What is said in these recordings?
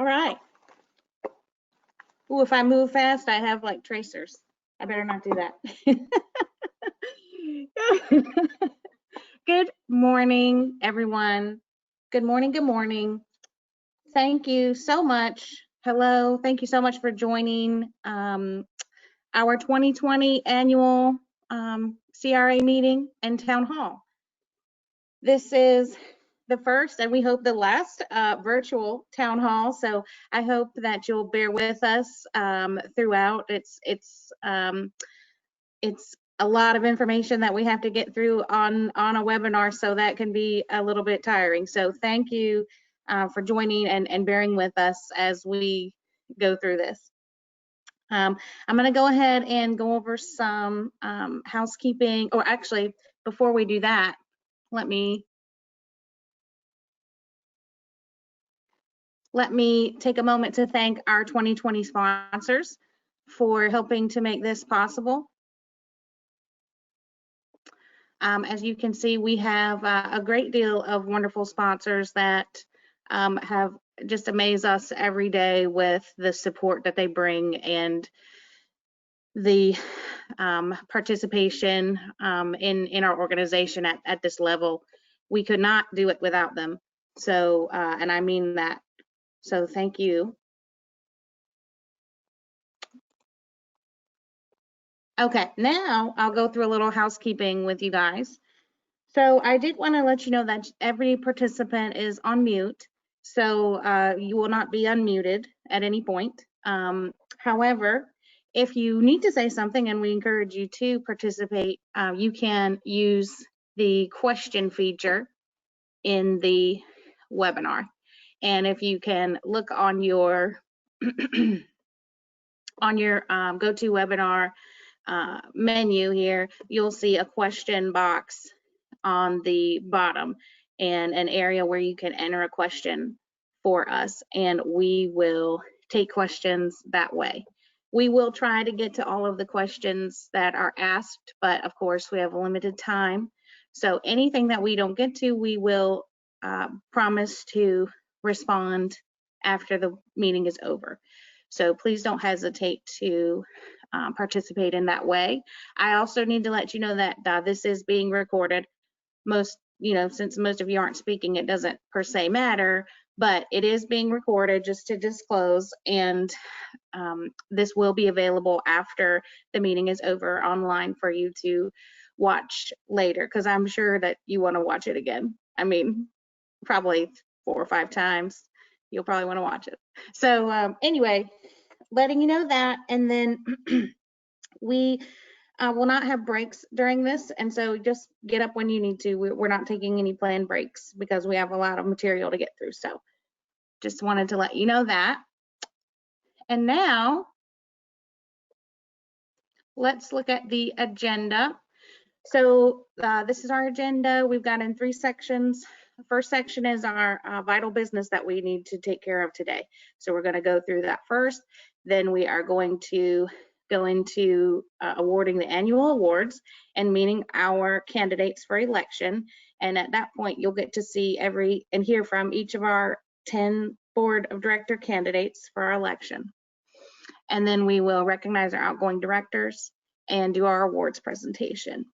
All right. Ooh, if I move fast, I have like tracers. I better not do that. Good morning, everyone. Good morning. Good morning. Thank you so much. Hello. Thank you so much for joining our 2020 annual CRA meeting and town hall. This is the first, and we hope the last virtual town hall. So I hope that you'll bear with us throughout. It's a lot of information that we have to get through on a webinar, so that can be a little bit tiring. So thank you for joining and bearing with us as we go through this. I'm going to go ahead and go over some housekeeping, or actually, before we do that, let me take a moment to thank our 2020 sponsors for helping to make this possible. As you can see, we have a great deal of wonderful sponsors that have just amazed us every day with the support that they bring and the participation in our organization at this level. We could not do it without them. So, and I mean that. So thank you. Okay, now I'll go through a little housekeeping with you guys. So I did want to let you know that every participant is on mute, so you will not be unmuted at any point. However, if you need to say something, and we encourage you to participate, you can use the question feature in the webinar. And if you can look on your GoToWebinar menu here, you'll see a question box on the bottom and an area where you can enter a question for us, and we will take questions that way. We will try to get to all of the questions that are asked, but of course we have a limited time. So anything that we don't get to, we will promise to respond after the meeting is over. So please don't hesitate to participate in that way. I also need to let you know that this is being recorded. Since most of you aren't speaking, it doesn't per se matter, but it is being recorded, just to disclose, and this will be available after the meeting is over online for you to watch later, because I'm sure that you want to watch it again. I mean, probably 4 or 5 times. You'll probably want to watch it. So anyway, letting you know that, and then we will not have breaks during this, and so just get up when you need to. We're not taking any planned breaks because we have a lot of material to get through. So just wanted to let you know that. And now let's look at the agenda. So this is our agenda. We've got in 3 sections. The first section is our vital business that we need to take care of today. So we're going to go through that first. Then we are going to go into awarding the annual awards and meeting our candidates for election. And at that point, you'll get to see and hear from each of our 10 board of director candidates for our election. And then we will recognize our outgoing directors and do our awards presentation.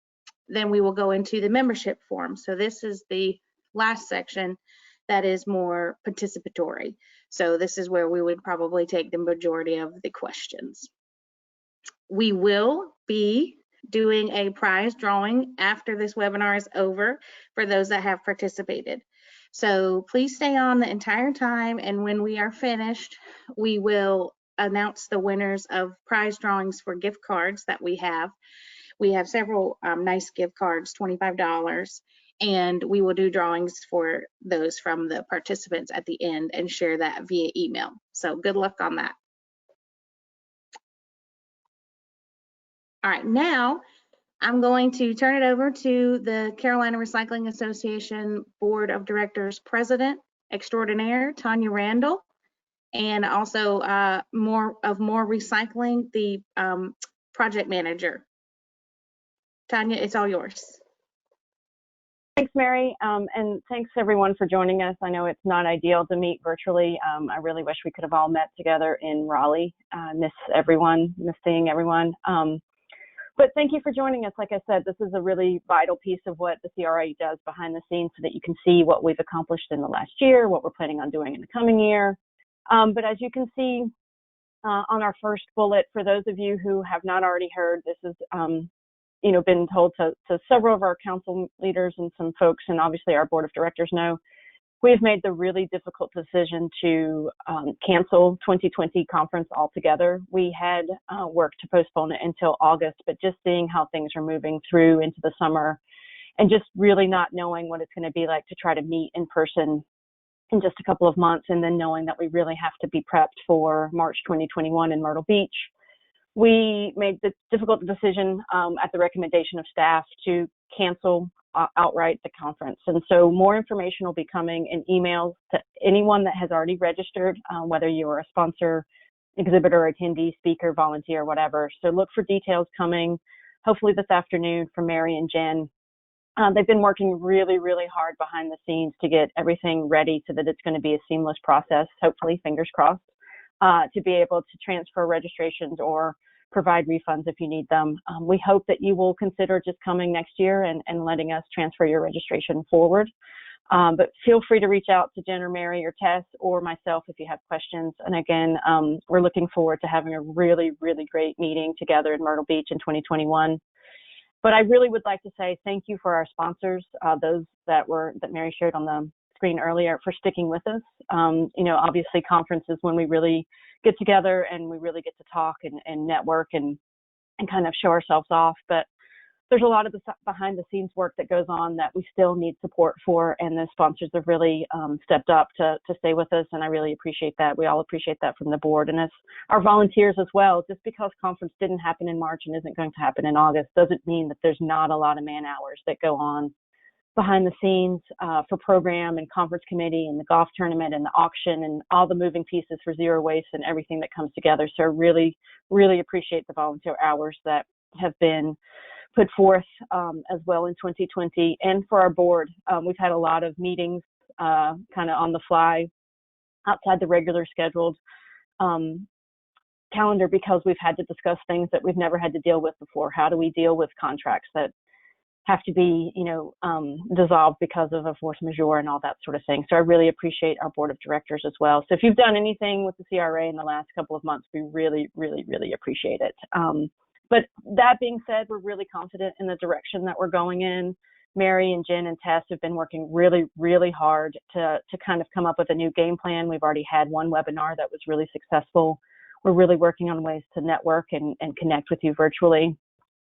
Then we will go into the membership form. So this is the last section that is more participatory. So this is where we would probably take the majority of the questions. We will be doing a prize drawing after this webinar is over for those that have participated. So please stay on the entire time, and when we are finished, we will announce the winners of prize drawings for gift cards that we have. We have several nice gift cards, $25, and we will do drawings for those from the participants at the end and share that via email. So good luck on that. All right, now I'm going to turn it over to the Carolina Recycling Association Board of Directors President Extraordinaire, Tanya Randall, and also more recycling, the project manager. Tanya, it's all yours. Thanks, Mary, and thanks everyone for joining us. I know it's not ideal to meet virtually. I really wish we could have all met together in Raleigh. Miss seeing everyone. But thank you for joining us. Like I said, this is a really vital piece of what the CRA does behind the scenes so that you can see what we've accomplished in the last year, what we're planning on doing in the coming year. But as you can see on our first bullet, for those of you who have not already heard, this is been told to several of our council leaders and some folks, and obviously our board of directors know, we've made the really difficult decision to cancel 2020 conference altogether. We had worked to postpone it until August, but just seeing how things are moving through into the summer and just really not knowing what it's going to be like to try to meet in person in just a couple of months, and then knowing that we really have to be prepped for March 2021 in Myrtle Beach, we made the difficult decision at the recommendation of staff to cancel outright the conference. And so more information will be coming in emails to anyone that has already registered, whether you are a sponsor, exhibitor, attendee, speaker, volunteer, whatever. So look for details coming, hopefully this afternoon, from Mary and Jen. They've been working really, really hard behind the scenes to get everything ready so that it's going to be a seamless process, hopefully, fingers crossed, to be able to transfer registrations or provide refunds if you need them. We hope that you will consider just coming next year and letting us transfer your registration forward. But feel free to reach out to Jen or Mary or Tess or myself if you have questions. And again, we're looking forward to having a really, really great meeting together in Myrtle Beach in 2021. But I really would like to say thank you for our sponsors, those that Mary shared on the screen earlier, for sticking with us. Obviously conferences when we really get together and we really get to talk and network and kind of show ourselves off. But there's a lot of the behind the scenes work that goes on that we still need support for, and the sponsors have really stepped up to stay with us, and I really appreciate that. We all appreciate that from the board, and as our volunteers as well. Just because conference didn't happen in March and isn't going to happen in August doesn't mean that there's not a lot of man hours that go on behind the scenes for program and conference committee and the golf tournament and the auction and all the moving pieces for zero waste and everything that comes together. So I really, really appreciate the volunteer hours that have been put forth as well in 2020. And for our board, we've had a lot of meetings kind of on the fly outside the regular scheduled calendar, because we've had to discuss things that we've never had to deal with before. How do we deal with contracts that have to be, dissolved because of a force majeure and all that sort of thing. So I really appreciate our board of directors as well. So if you've done anything with the CRA in the last couple of months, we really, really, really appreciate it. But that being said, we're really confident in the direction that we're going in. Mary and Jen and Tess have been working really, really hard to kind of come up with a new game plan. We've already had one webinar that was really successful. We're really working on ways to network and connect with you virtually.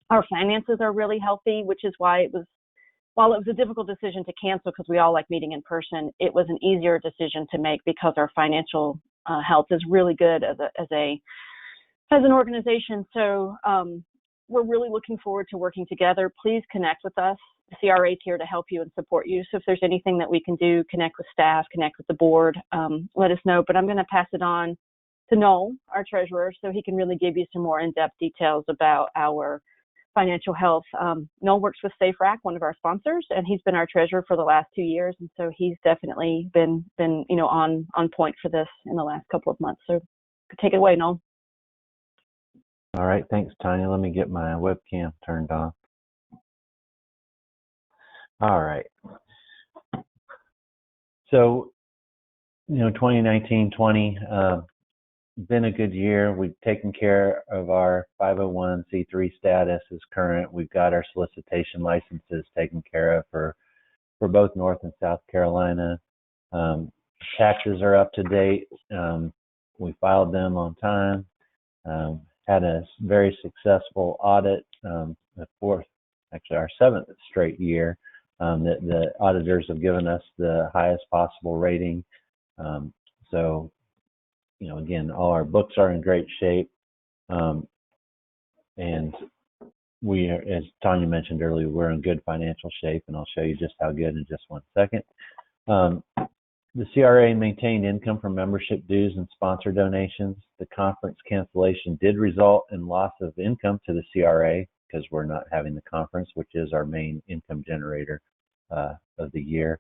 Our finances are really healthy, which is why while it was a difficult decision to cancel because we all like meeting in person, it was an easier decision to make because our financial health is really good as an organization. So we're really looking forward to working together. Please connect with us. The CRA is here to help you and support you. So if there's anything that we can do, connect with staff, connect with the board, let us know. But I'm going to pass it on to Noel, our treasurer, so he can really give you some more in-depth details about our financial health. Noel works with SafeRack, one of our sponsors, and he's been our treasurer for the last 2 years. And so he's definitely been on point for this in the last couple of months. So take it away, Noel. All right, thanks, Tanya. Let me get my webcam turned on. All right. So, 2019-20 been a good year. We've taken care of our 501c3 status is current. We've got our solicitation licenses taken care of for both North and South Carolina. Taxes are up to date. We filed them on time. Had a very successful audit, our seventh straight year that the auditors have given us the highest possible rating. So, again, all our books are in great shape. And we are, as Tanya mentioned earlier, we're in good financial shape, and I'll show you just how good in just one second. The CRA maintained income from membership dues and sponsor donations. The conference cancellation did result in loss of income to the CRA because we're not having the conference, which is our main income generator. of the year.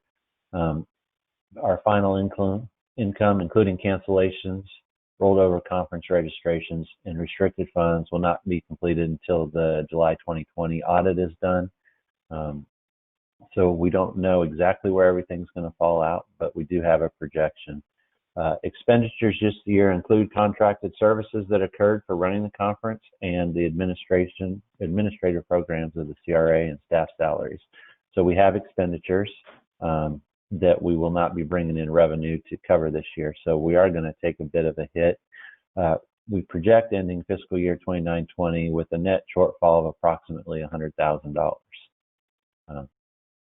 Our final income, including cancellations, rolled over conference registrations, and restricted funds, will not be completed until the July 2020 audit is done. So we don't know exactly where everything's going to fall out, but we do have a projection. Expenditures this year include contracted services that occurred for running the conference and the administrative programs of the CRA and staff salaries. So we have expenditures that we will not be bringing in revenue to cover this year. So we are going to take a bit of a hit. We project ending fiscal year 29-20 with a net shortfall of approximately $100,000.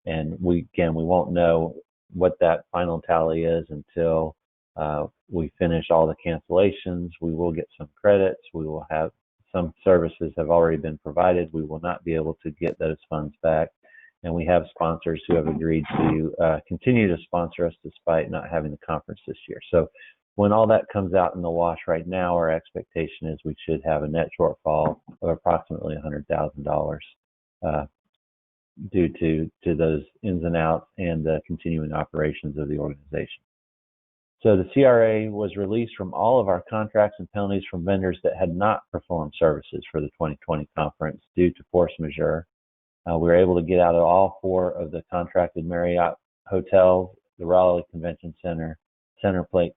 And we won't know what that final tally is until we finish all the cancellations. We will get some credits. We will have some services have already been provided. We will not be able to get those funds back. And we have sponsors who have agreed to continue to sponsor us despite not having the conference this year. So when all that comes out in the wash right now, our expectation is we should have a net shortfall of approximately $100,000 due to those ins and outs and the continuing operations of the organization. So the CRA was released from all of our contracts and penalties from vendors that had not performed services for the 2020 conference due to force majeure. We were able to get out of all 4 of the contracted Marriott hotels, the Raleigh Convention Center, Centerplate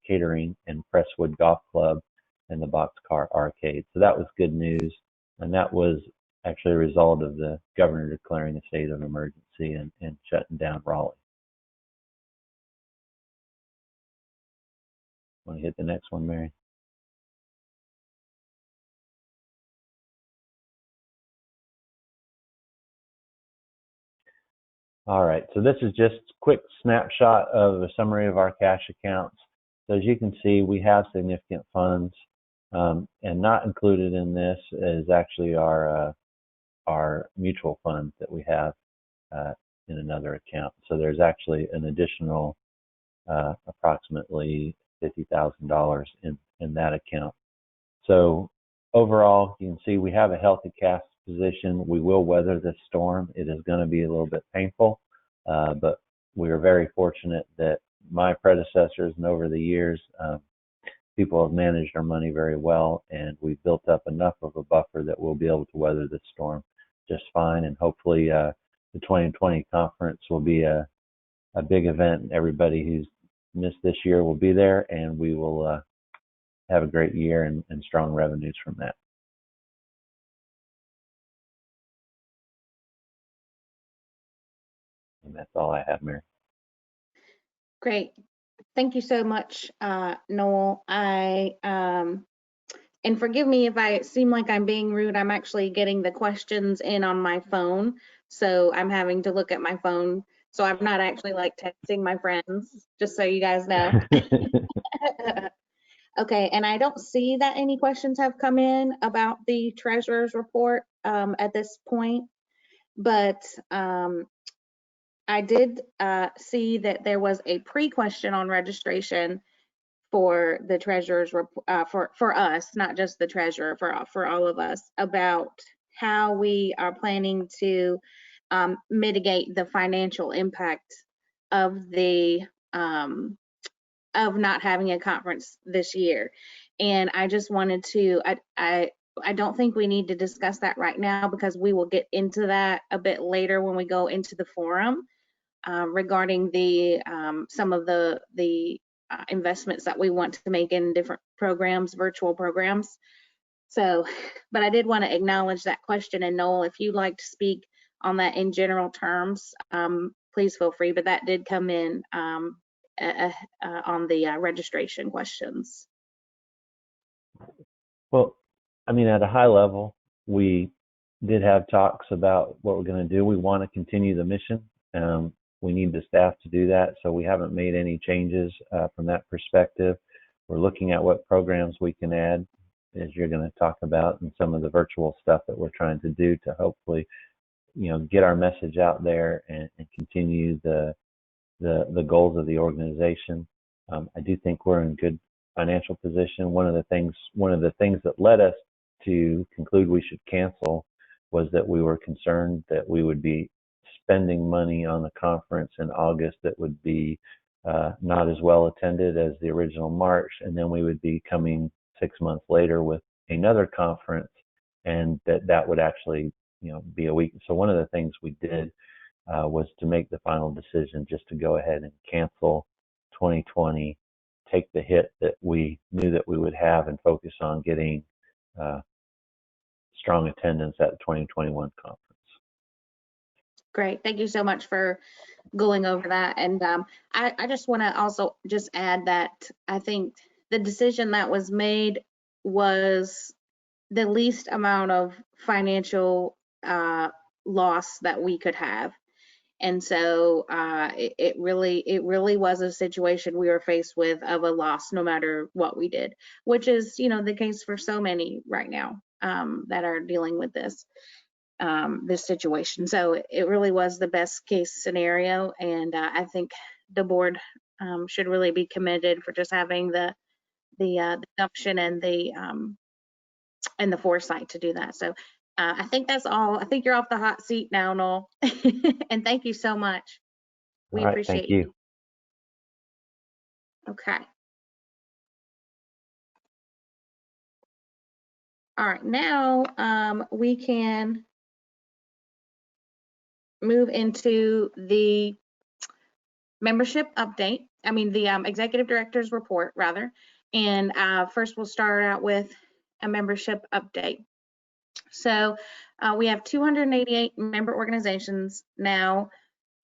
Catering, and Presswood Golf Club, and the Boxcar Arcade. So that was good news, and that was actually a result of the governor declaring a state of emergency and shutting down Raleigh. Want to hit the next one, Mary? All right, so this is just a quick snapshot of a summary of our cash accounts. So as you can see, we have significant funds, and not included in this is actually our mutual funds that we have in another account. So there's actually an additional approximately $50,000 in that account. So overall, you can see we have a healthy cash position. We will weather this storm. It is going to be a little bit painful, but we are very fortunate that my predecessors and over the years, people have managed our money very well, and we've built up enough of a buffer that we'll be able to weather this storm just fine. And hopefully the 2020 conference will be a big event. Everybody who's missed this year will be there, and we will have a great year and strong revenues from that. And that's all I have, Mary. Great. Thank you so much, Noel. And forgive me if I seem like I'm being rude. I'm actually getting the questions in on my phone, so I'm having to look at my phone. So I'm not actually like texting my friends, just so you guys know. Okay, and I don't see that any questions have come in about the treasurer's report at this point, but I did see that there was a pre-question on registration for the treasurer's for us, not just the treasurer, for all of us, about how we are planning to mitigate the financial impact of the of not having a conference this year. And I just wanted to, I don't think we need to discuss that right now, because we will get into that a bit later when we go into the forum regarding the some of the investments that we want to make in different programs, virtual programs. So, but I did want to acknowledge that question. And Noel, if you'd like to speak on that in general terms, please feel free. But that did come in on the registration questions. Well, I mean, at a high level, we did have talks about what we're going to do. We want to continue the mission. We need the staff to do that, so we haven't made any changes from that perspective. We're looking at what programs we can add, as you're going to talk about, and some of the virtual stuff that we're trying to do to hopefully, get our message out there and continue the goals of the organization. I do think we're in good financial position. One of the things that led us to conclude we should cancel was that we were concerned that we would be spending money on the conference in August that would be not as well attended as the original March, and then we would be coming 6 months later with another conference, and that would actually, be a week. So one of the things we did was to make the final decision just to go ahead and cancel 2020, take the hit that we knew that we would have, and focus on getting strong attendance at the 2021 conference. Great. Thank you so much for going over that. And I just want to also just add that I think the decision that was made was the least amount of financial loss that we could have. And so it really was a situation we were faced with of a loss no matter what we did, which is, the case for so many right now that are dealing with this situation. So it really was the best case scenario. And I think the board should really be commended for just having the gumption and the foresight to do that. So I think that's all. I think you're off the hot seat now, Noel. And thank you so much. We All right, appreciate thank you. Okay. All right, now we can move into the membership update. I mean, the executive director's report, rather. And first, we'll start out with a membership update. So we have 288 member organizations now,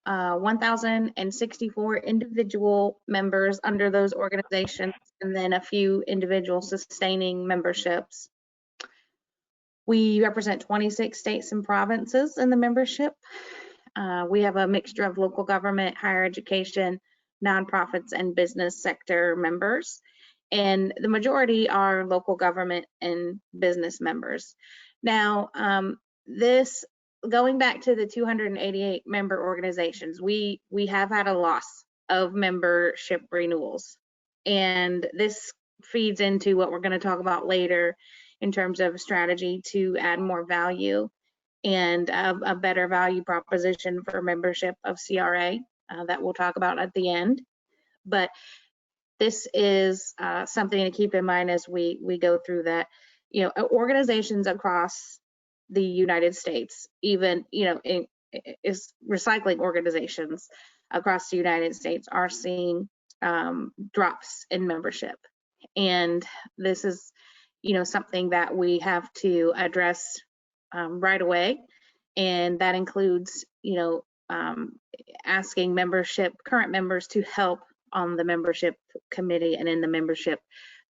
1,064 individual members under those organizations, and then a few individual sustaining memberships. We represent 26 states and provinces in the membership. We have a mixture of local government, higher education, nonprofits, and business sector members. And the majority are local government and business members. Now, this, going back to the 288 member organizations, we have had a loss of membership renewals. And this feeds into what we're going to talk about later in terms of strategy to add more value and a better value proposition for membership of CRA that we'll talk about at the end. But this is something to keep in mind as we go through that. Organizations across the United States, even is recycling organizations across the United States are seeing drops in membership, and this is something that we have to address right away, and that includes asking current members to help on the membership committee and in the membership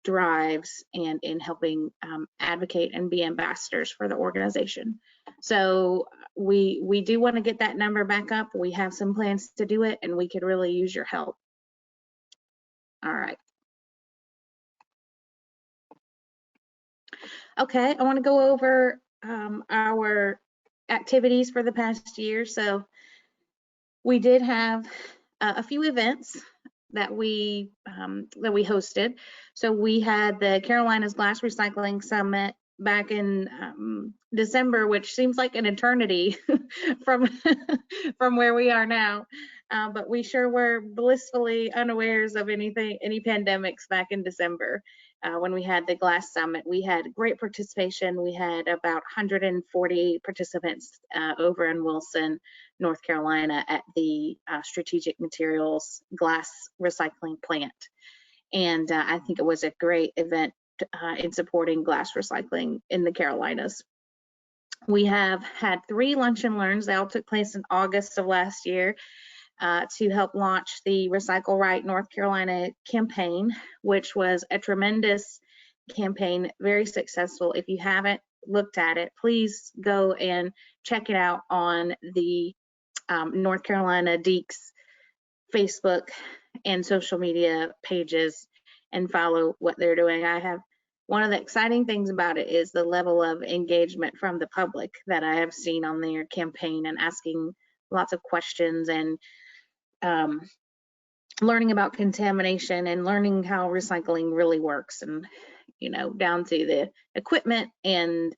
drives and in helping advocate and be ambassadors for the organization. So we do want to get that number back up. We have some plans to do it, and we could really use your help. All right. Okay, I want to go over our activities for the past year. So we did have a few events that we hosted. So we had the Carolinas Glass Recycling Summit back in December, which seems like an eternity from where we are now. But we sure were blissfully unawares of any pandemics back in December. When we had the Glass Summit, we had great participation. We had about 140 participants over in Wilson, North Carolina at the Strategic Materials Glass Recycling Plant. And I think it was a great event in supporting glass recycling in the Carolinas. We have had 3 lunch and learns. They all took place in August of last year. To help launch the Recycle Right North Carolina campaign, which was a tremendous campaign, very successful. If you haven't looked at it, please go and check it out on the North Carolina DEEC's Facebook and social media pages and follow what they're doing. One of the exciting things about it is the level of engagement from the public that I have seen on their campaign, and asking lots of questions and learning about contamination and learning how recycling really works, and down to the equipment and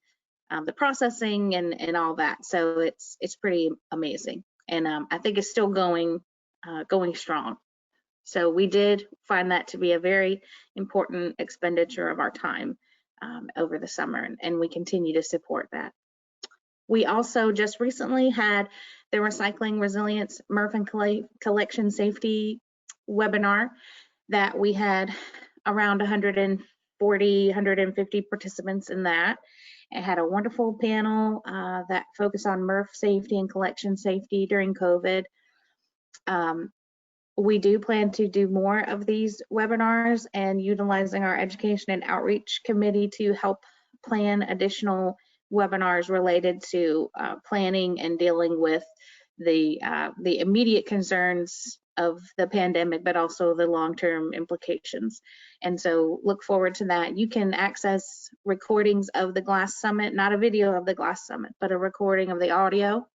the processing and all that. So it's pretty amazing. and I think it's still going strong. So we did find that to be a very important expenditure of our time over the summer, and we continue to support that. We also just recently had the Recycling Resilience MRF and Collection Safety webinar that we had around 140, 150 participants in that. It had a wonderful panel that focused on MRF safety and collection safety during COVID. We do plan to do more of these webinars and utilizing our education and outreach committee to help plan additional webinars related to planning and dealing with the immediate concerns of the pandemic, but also the long-term implications. And so look forward to that. You can access recordings of the Glass Summit, not a video of the Glass Summit, but a recording of the audio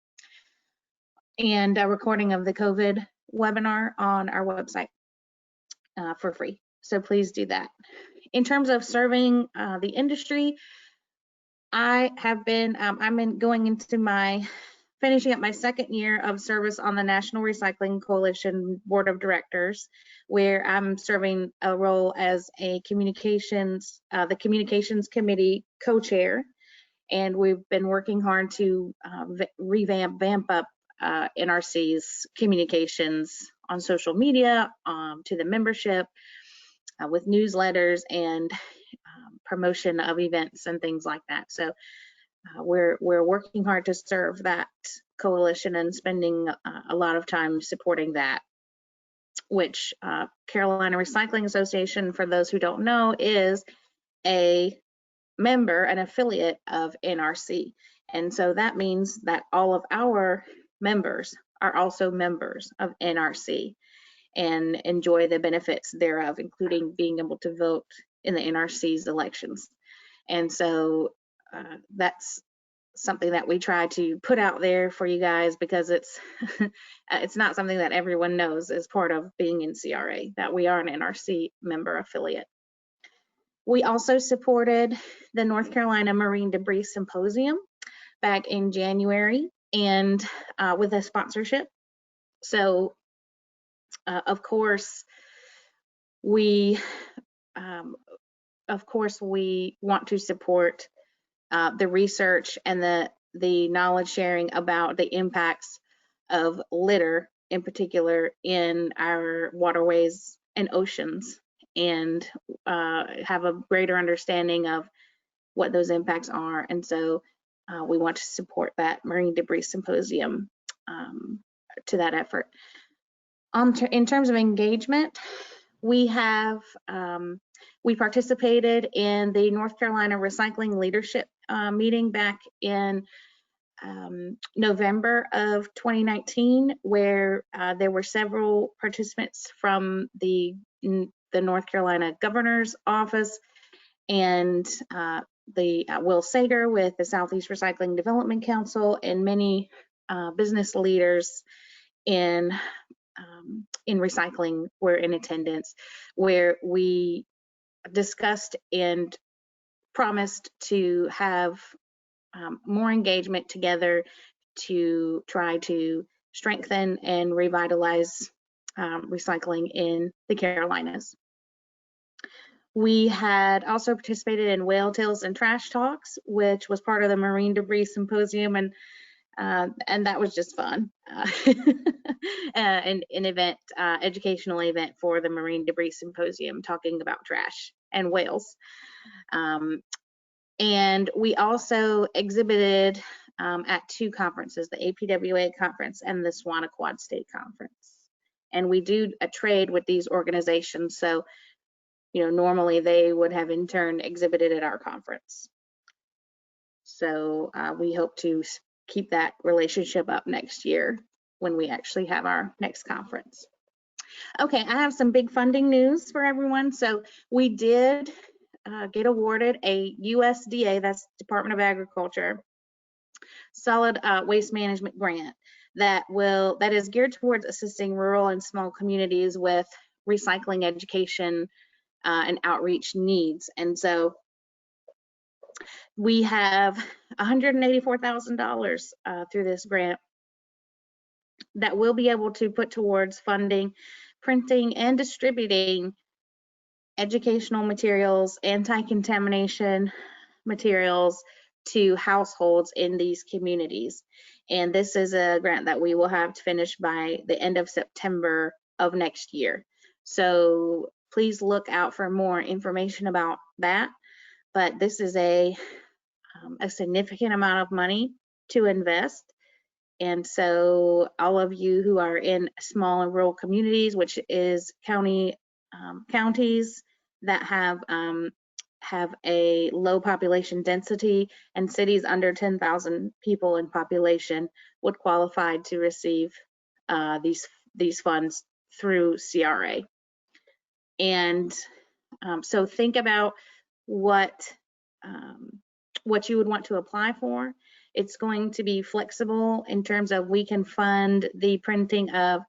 and a recording of the COVID webinar on our website for free. So please do that. In terms of serving the industry, I have been, finishing up my second year of service on the National Recycling Coalition Board of Directors, where I'm serving a role as a the Communications Committee co-chair. And we've been working hard to vamp up NRC's communications on social media, to the membership, with newsletters and promotion of events and things like that. So we're working hard to serve that coalition and spending a lot of time supporting that, which Carolina Recycling Association, for those who don't know, is a member, an affiliate of NRC. And so that means that all of our members are also members of NRC and enjoy the benefits thereof, including being able to vote in the NRC's elections. And so that's something that we try to put out there for you guys, because it's it's not something that everyone knows as part of being in CRA, that we are an NRC member affiliate. We also supported the North Carolina Marine Debris Symposium back in January, and with a sponsorship. So of course we want to support the research and the knowledge sharing about the impacts of litter, in particular in our waterways and oceans, and have a greater understanding of what those impacts are. And so we want to support that Marine Debris Symposium to that effort. In terms of engagement, we participated in the North Carolina Recycling Leadership meeting back in November of 2019, where there were several participants from the North Carolina Governor's Office and the Will Sager with the Southeast Recycling Development Council, and many business leaders in recycling were in attendance, where we discussed and promised to have more engagement together to try to strengthen and revitalize recycling in the Carolinas. We had also participated in Whale Tales and Trash Talks, which was part of the Marine Debris Symposium, and that was just fun. An event, educational event for the Marine Debris Symposium, talking about trash and whales. And we also exhibited at two conferences, the APWA conference and the Swannaquad State Conference. And we do a trade with these organizations, so normally they would have in turn exhibited at our conference. So we hope to keep that relationship up next year when we actually have our next conference. Okay, I have some big funding news for everyone. So we did get awarded a USDA, that's Department of Agriculture, solid waste management grant that is geared towards assisting rural and small communities with recycling education and outreach needs. And so we have $184,000 through this grant that we'll be able to put towards funding, printing, and distributing educational materials, anti-contamination materials to households in these communities. And this is a grant that we will have to finish by the end of September of next year. So please look out for more information about that. But this is a significant amount of money to invest. And so all of you who are in small and rural communities, which is counties that have a low population density, and cities under 10,000 people in population would qualify to receive these funds through CRA. And so think about what you would want to apply for. It's going to be flexible in terms of we can fund the printing of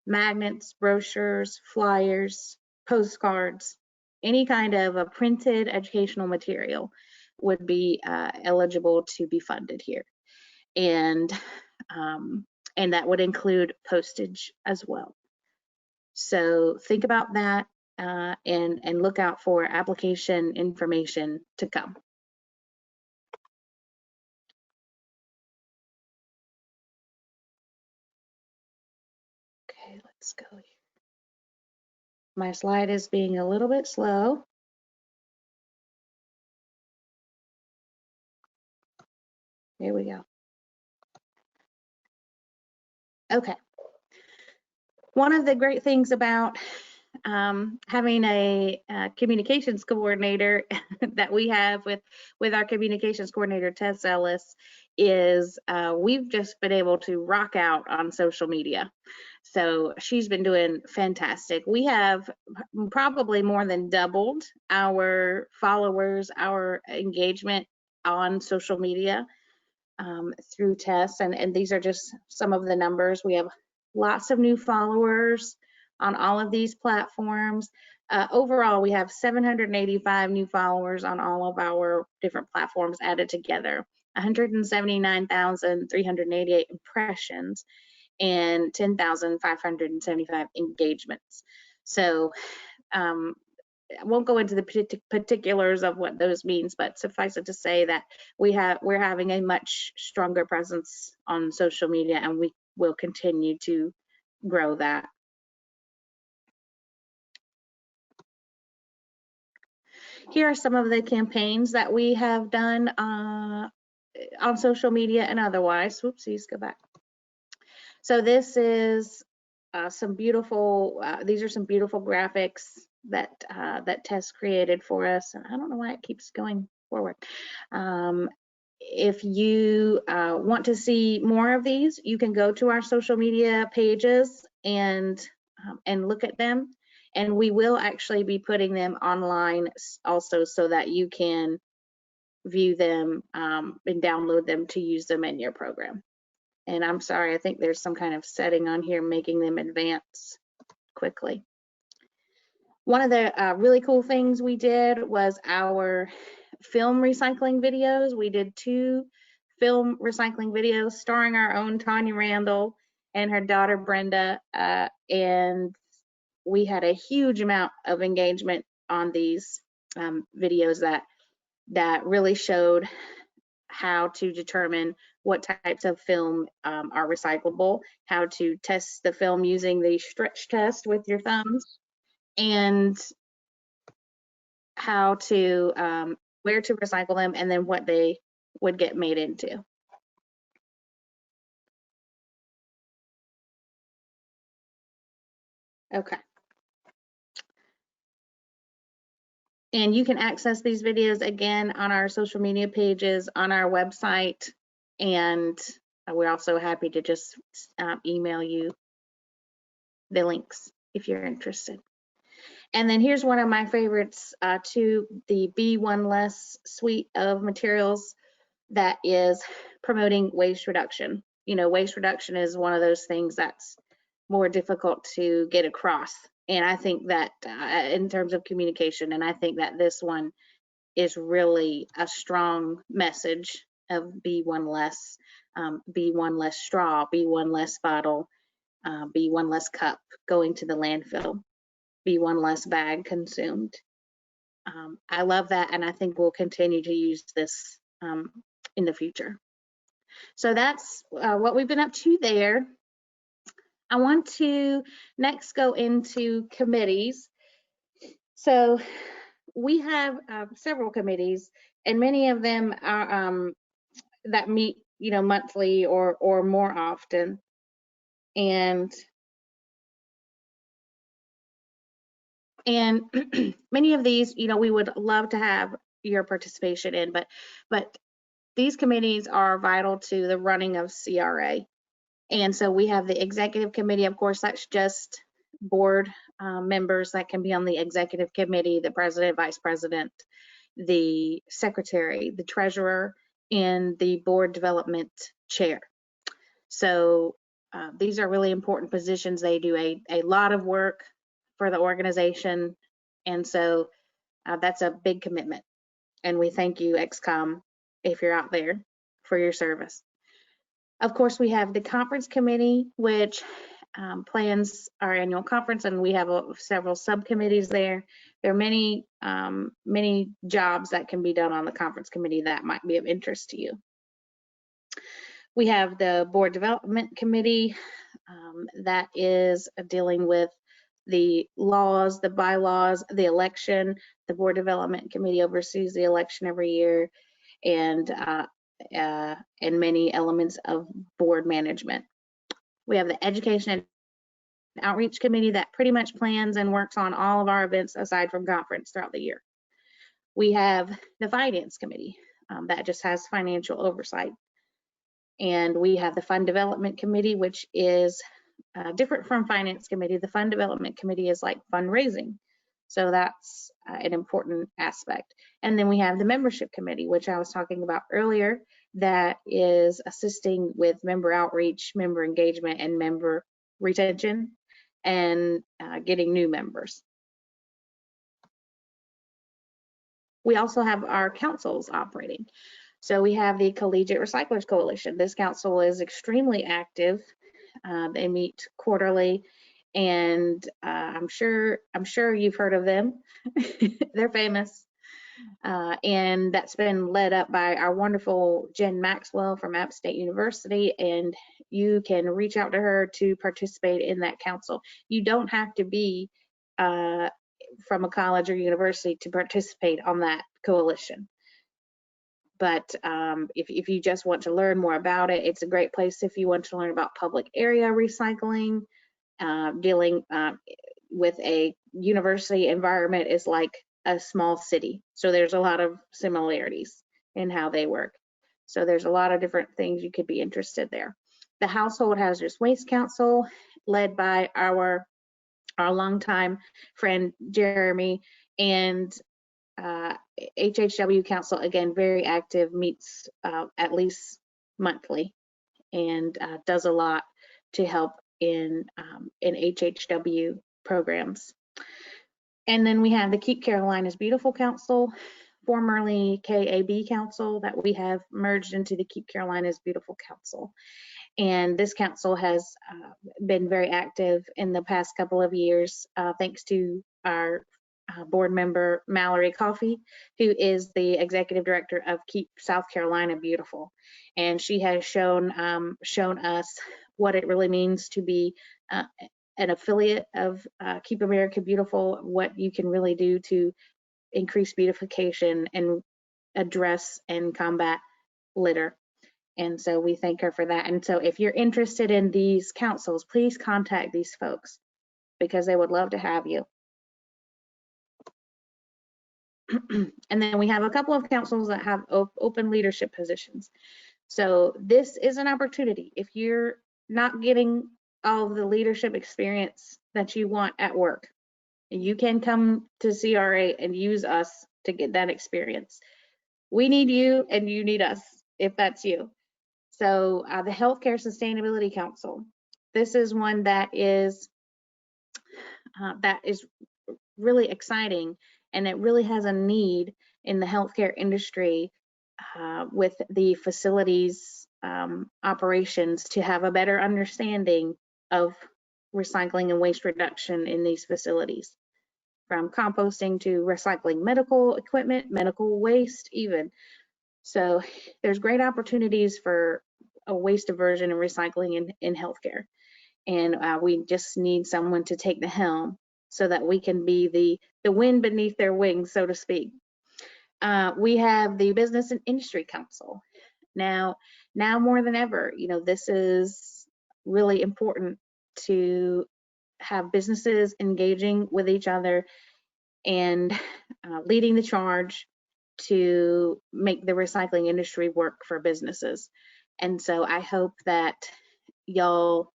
magnets, brochures, flyers, postcards, any kind of a printed educational material would be eligible to be funded here. And that would include postage as well. So think about that and look out for application information to come. Okay, let's go here. My slide is being a little bit slow. Here we go. Okay. One of the great things about having a communications coordinator that we have with our communications coordinator, Tess Ellis, is we've just been able to rock out on social media. So she's been doing fantastic. We have probably more than doubled our followers, our engagement on social media through Tess. And these are just some of the numbers. We have lots of new followers on all of these platforms. Overall, we have 785 new followers on all of our different platforms added together, 179,388 impressions, and 10,575 engagements. So I won't go into the particulars of what those means, but suffice it to say that we're having a much stronger presence on social media, and we will continue to grow that. Here are some of the campaigns that we have done on social media and otherwise. Whoopsies, go back. So this is some beautiful, these are some beautiful graphics that Tess created for us. And I don't know why it keeps going forward. If you want to see more of these, you can go to our social media pages and look at them. And we will actually be putting them online also so that you can view them and download them to use them in your program. And I'm sorry, I think there's some kind of setting on here making them advance quickly. One of the really cool things we did was our film recycling videos. We did 2 film recycling videos starring our own Tanya Randall and her daughter Brenda, and we had a huge amount of engagement on these videos that really showed how to determine what types of film are recyclable, how to test the film using the stretch test with your thumbs, and how to where to recycle them, and then what they would get made into. Okay. And you can access these videos again on our social media pages, on our website, and we're also happy to just email you the links if you're interested. And then here's one of my favorites to the Be One Less suite of materials that is promoting waste reduction. You know, waste reduction is one of those things that's more difficult to get across. And I think that in terms of communication, and I think that this one is really a strong message of be one less straw, be one less bottle, be one less cup going to the landfill, be one less bag consumed. I love that, and I think we'll continue to use this in the future. So that's what we've been up to there. I want to next go into committees. So we have several committees, and many of them are that meet, monthly or more often. And many of these, we would love to have your participation in, but these committees are vital to the running of CRA. And so we have the executive committee, of course, that's just board members that can be on the executive committee, the president, vice president, the secretary, the treasurer, and the board development chair. So these are really important positions. They do a lot of work for the organization. And so that's a big commitment. And we thank you, XCOM, if you're out there, for your service. Of course, we have the conference committee, which plans our annual conference, and we have several subcommittees there. There are many jobs that can be done on the conference committee that might be of interest to you. We have the board development committee that is dealing with the laws, the bylaws, the election. The board development committee oversees the election every year, and many elements of board management. We have the education and outreach committee that pretty much plans and works on all of our events aside from conference throughout the year. We have the finance committee that just has financial oversight. And we have the fund development committee, which is different from finance committee. The fund development committee is like fundraising. So that's an important aspect. And then we have the membership committee, which I was talking about earlier, that is assisting with member outreach, member engagement, and member retention, and getting new members. We also have our councils operating. So we have the Collegiate Recyclers Coalition. This council is extremely active. They meet quarterly, and I'm sure you've heard of them. They're famous. And that's been led up by our wonderful Jen Maxwell from App State University, and you can reach out to her to participate in that council. You don't have to be from a college or university to participate on that coalition. But if you just want to learn more about it, it's a great place if you want to learn about public area recycling. Dealing with a university environment is like a small city. So there's a lot of similarities in how they work. So there's a lot of different things you could be interested there. The Household Hazardous Waste Council, led by our longtime friend Jeremy, and HHW Council, again, very active, meets at least monthly, and does a lot to help in HHW programs. And then we have the Keep Carolinas Beautiful Council, formerly KAB Council, that we have merged into the Keep Carolinas Beautiful Council. And this council has been very active in the past couple of years, thanks to our board member Mallory Coffey, who is the executive director of Keep South Carolina Beautiful, and she has shown us what it really means to be an affiliate of Keep America Beautiful, what you can really do to increase beautification and address and combat litter. And so we thank her for that. And so if you're interested in these councils, please contact these folks because they would love to have you. And then we have a couple of councils that have open leadership positions. So this is an opportunity. If you're not getting all of the leadership experience that you want at work, you can come to CRA and use us to get that experience. We need you and you need us if that's you. So the Healthcare Sustainability Council. This is one that is really exciting, and it really has a need in the healthcare industry with the facilities operations to have a better understanding of recycling and waste reduction in these facilities, from composting to recycling medical equipment, medical waste even. So there's great opportunities for a waste diversion and recycling in healthcare. And we just need someone to take the helm so that we can be the wind beneath their wings, so to speak. We have the Business and Industry Council. Now more than ever, this is really important to have businesses engaging with each other and leading the charge to make the recycling industry work for businesses. And so I hope that y'all,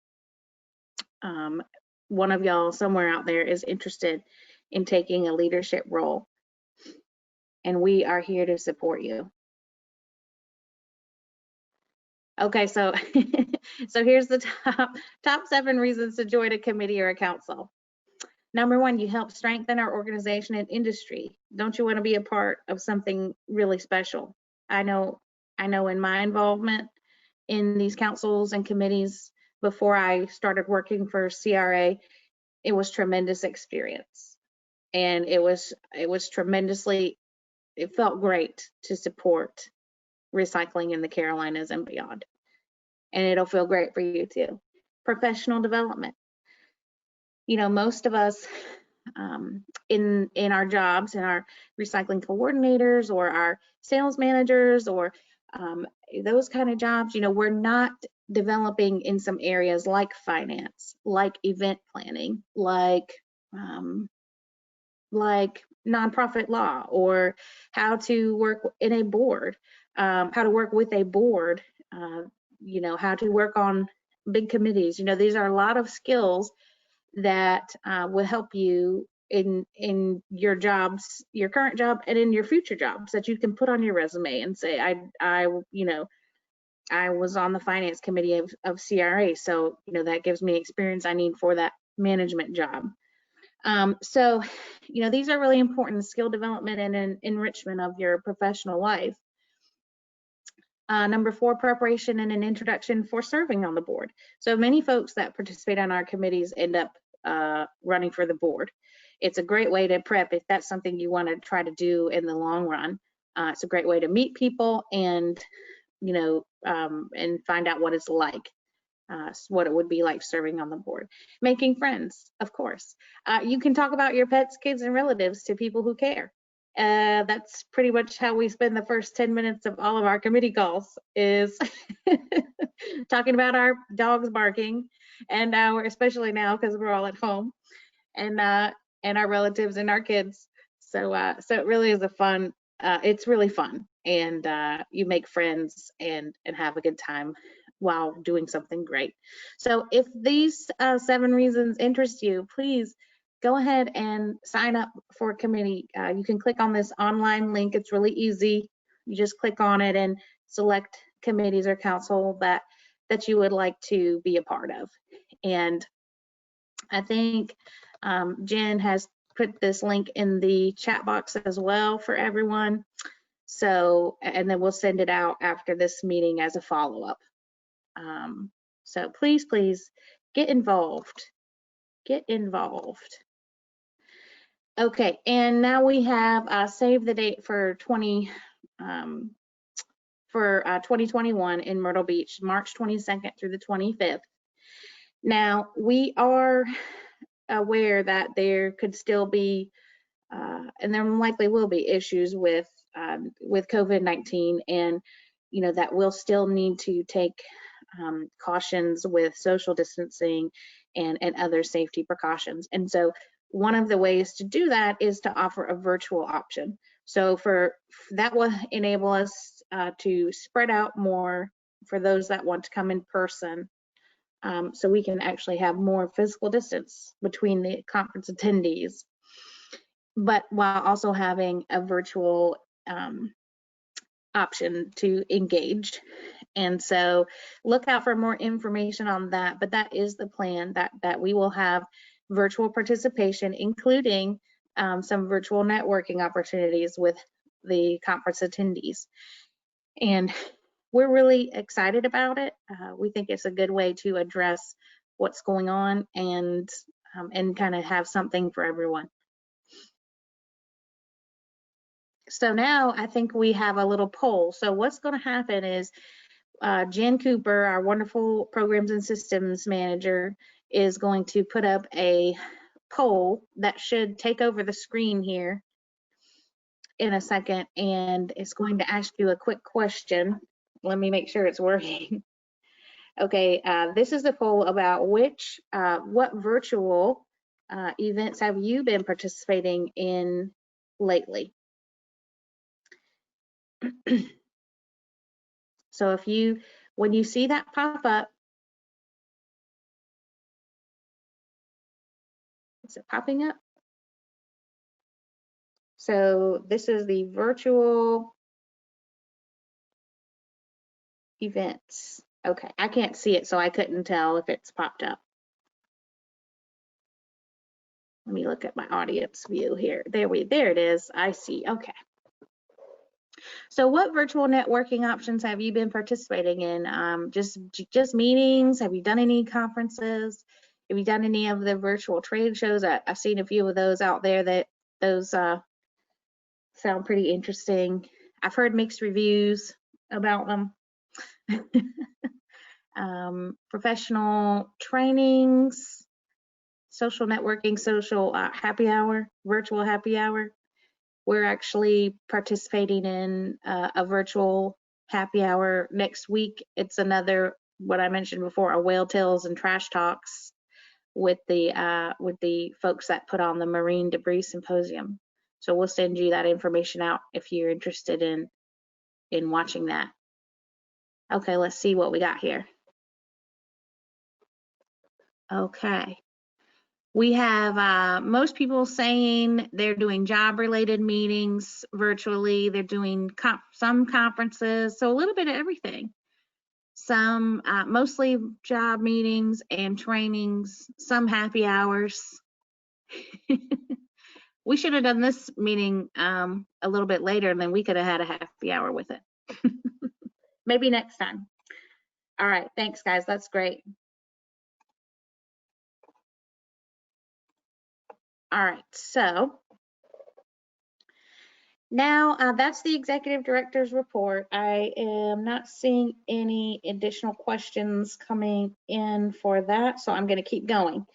one of y'all somewhere out there is interested in taking a leadership role, and we are here to support you. Okay, so so here's the top 7 reasons to join a committee or a council. Number 1, you help strengthen our organization and industry. Don't you want to be a part of something really special? I know in my involvement in these councils and committees before I started working for CRA, it was tremendous experience. And it felt great to support recycling in the Carolinas and beyond. And it'll feel great for you too. Professional development. Most of us in our jobs, in our recycling coordinators or our sales managers or those kind of jobs, we're not developing in some areas like finance, like event planning, like nonprofit law, or how to work in a board, how to work with a board, how to work on big committees. These are a lot of skills that will help you in your jobs, your current job, and in your future jobs that you can put on your resume and say, I was on the finance committee of CRA, so that gives me experience I need for that management job. So these are really important, skill development and enrichment of your professional life. Number 4, preparation and an introduction for serving on the board. So many folks that participate on our committees end up running for the board. It's a great way to prep if that's something you want to try to do in the long run. It's a great way to meet people and and find out what it's like, what it would be like serving on the board. Making friends, of course. You can talk about your pets, kids, and relatives to people who care. That's pretty much how we spend the first 10 minutes of all of our committee calls, is talking about our dogs barking, and especially now because we're all at home, and our relatives and our kids. So it really is it's really fun, and you make friends and have a good time while doing something great. So if these 7 reasons interest you, please go ahead and sign up for a committee. You can click on this online link. It's really easy. You just click on it and select committees or council that you would like to be a part of. And I think Jen has put this link in the chat box as well for everyone. So, and then we'll send it out after this meeting as a follow-up. So please get involved. Get involved. Okay, and now we have save the date for 2021 in Myrtle Beach, March 22nd through the 25th. Now, we are aware that there could still be, and there likely will be, issues with COVID-19, and that we'll still need to take cautions with social distancing and other safety precautions. And so one of the ways to do that is to offer a virtual option. So that will enable us to spread out more for those that want to come in person, so we can actually have more physical distance between the conference attendees, but while also having a virtual option to engage. And so look out for more information on that, but that is the plan, that we will have virtual participation, including some virtual networking opportunities with the conference attendees. And we're really excited about it. We think it's a good way to address what's going on and kind of have something for everyone. So now I think we have a little poll. So what's going to happen is Jen Cooper, our wonderful programs and systems manager, is going to put up a poll that should take over the screen here in a second, and it's going to ask you a quick question. Let me make sure it's working. Okay, this is the poll about what virtual events have you been participating in lately? So when you see that pop up, is it popping up? So this is the virtual events. Okay, I can't see it, so I couldn't tell if it's popped up. Let me look at my audience view here. There it is. I see. Okay. So what virtual networking options have you been participating in? Just meetings? Have you done any conferences? Have you done any of the virtual trade shows? I've seen a few of those out there that those sound pretty interesting. I've heard mixed reviews about them. Professional trainings, social networking, social happy hour, virtual happy hour. We're actually participating in a virtual happy hour next week. It's another, what I mentioned before, a whale tales and trash talks with the folks that put on the marine debris symposium. So we'll send you that information out if you're interested in watching that. Okay, let's see what we got here. Okay. We have most people saying they're doing job-related meetings virtually. They're doing some conferences, so a little bit of everything. Some mostly job meetings and trainings, some happy hours. We should have done this meeting a little bit later, and then we could have had a happy hour with it. Maybe next time. All right, thanks guys, that's great. All right, so now that's the executive director's report. I am not seeing any additional questions coming in for that, so I'm going to keep going.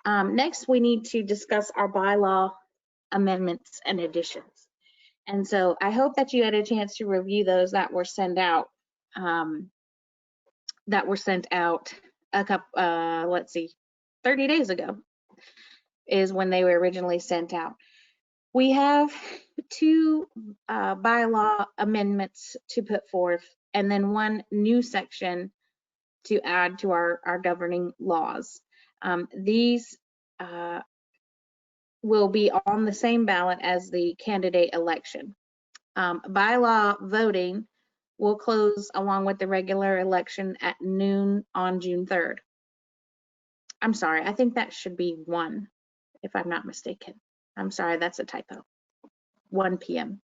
Next, we need to discuss our bylaw amendments and additions. And so I hope that you had a chance to review those that were sent out. A couple, let's see, 30 days ago is when they were originally sent out. We have two bylaw amendments to put forth, and then one new section to add to our governing laws. These will be on the same ballot as the candidate election. Bylaw voting will close along with the regular election at noon on June 3rd. I'm sorry, I think that should be 1, if I'm not mistaken. I'm sorry, that's a typo. 1 p.m.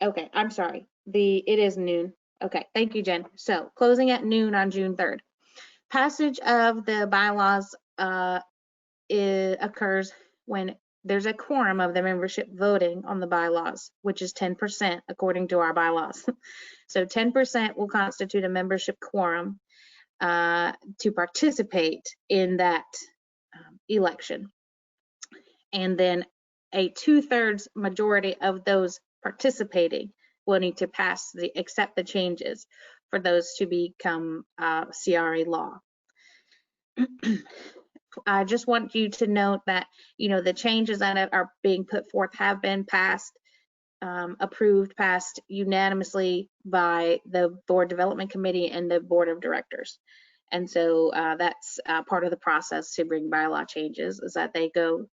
Okay, I'm sorry. It is noon. Okay, thank you, Jen. So closing at noon on June 3rd. Passage of the bylaws occurs when there's a quorum of the membership voting on the bylaws, which is 10% according to our bylaws. So 10% will constitute a membership quorum to participate in that election. And then a 2/3 majority of those participating will need to accept the changes for those to become CRA law. I just want you to note that, the changes that are being put forth have been passed unanimously by the Board Development Committee and the Board of Directors. And so that's part of the process to bring bylaw changes, is that they go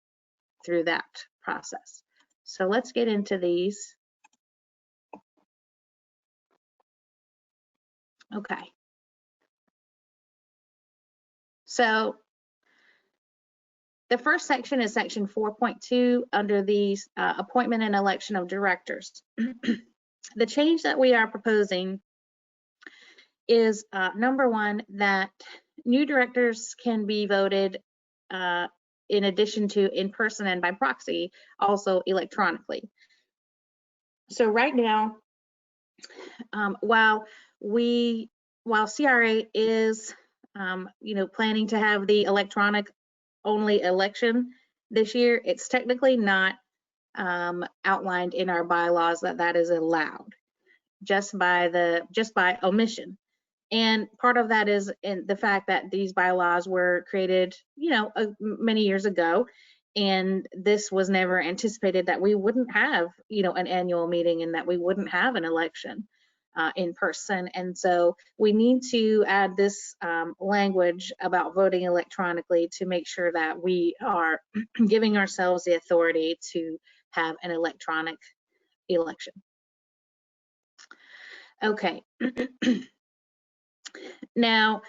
through that process. So let's get into these. Okay. So the first section is section 4.2 under the appointment and election of directors. The change that we are proposing is number one, that new directors can be voted in addition to in person and by proxy, also electronically. So right now, while CRA is planning to have the electronic only election this year, it's technically not outlined in our bylaws that is allowed, just by omission. And part of that is in the fact that these bylaws were created, many years ago, and this was never anticipated that we wouldn't have, an annual meeting and that we wouldn't have an election in person. And so we need to add this language about voting electronically to make sure that we are giving ourselves the authority to have an electronic election. Okay. Now,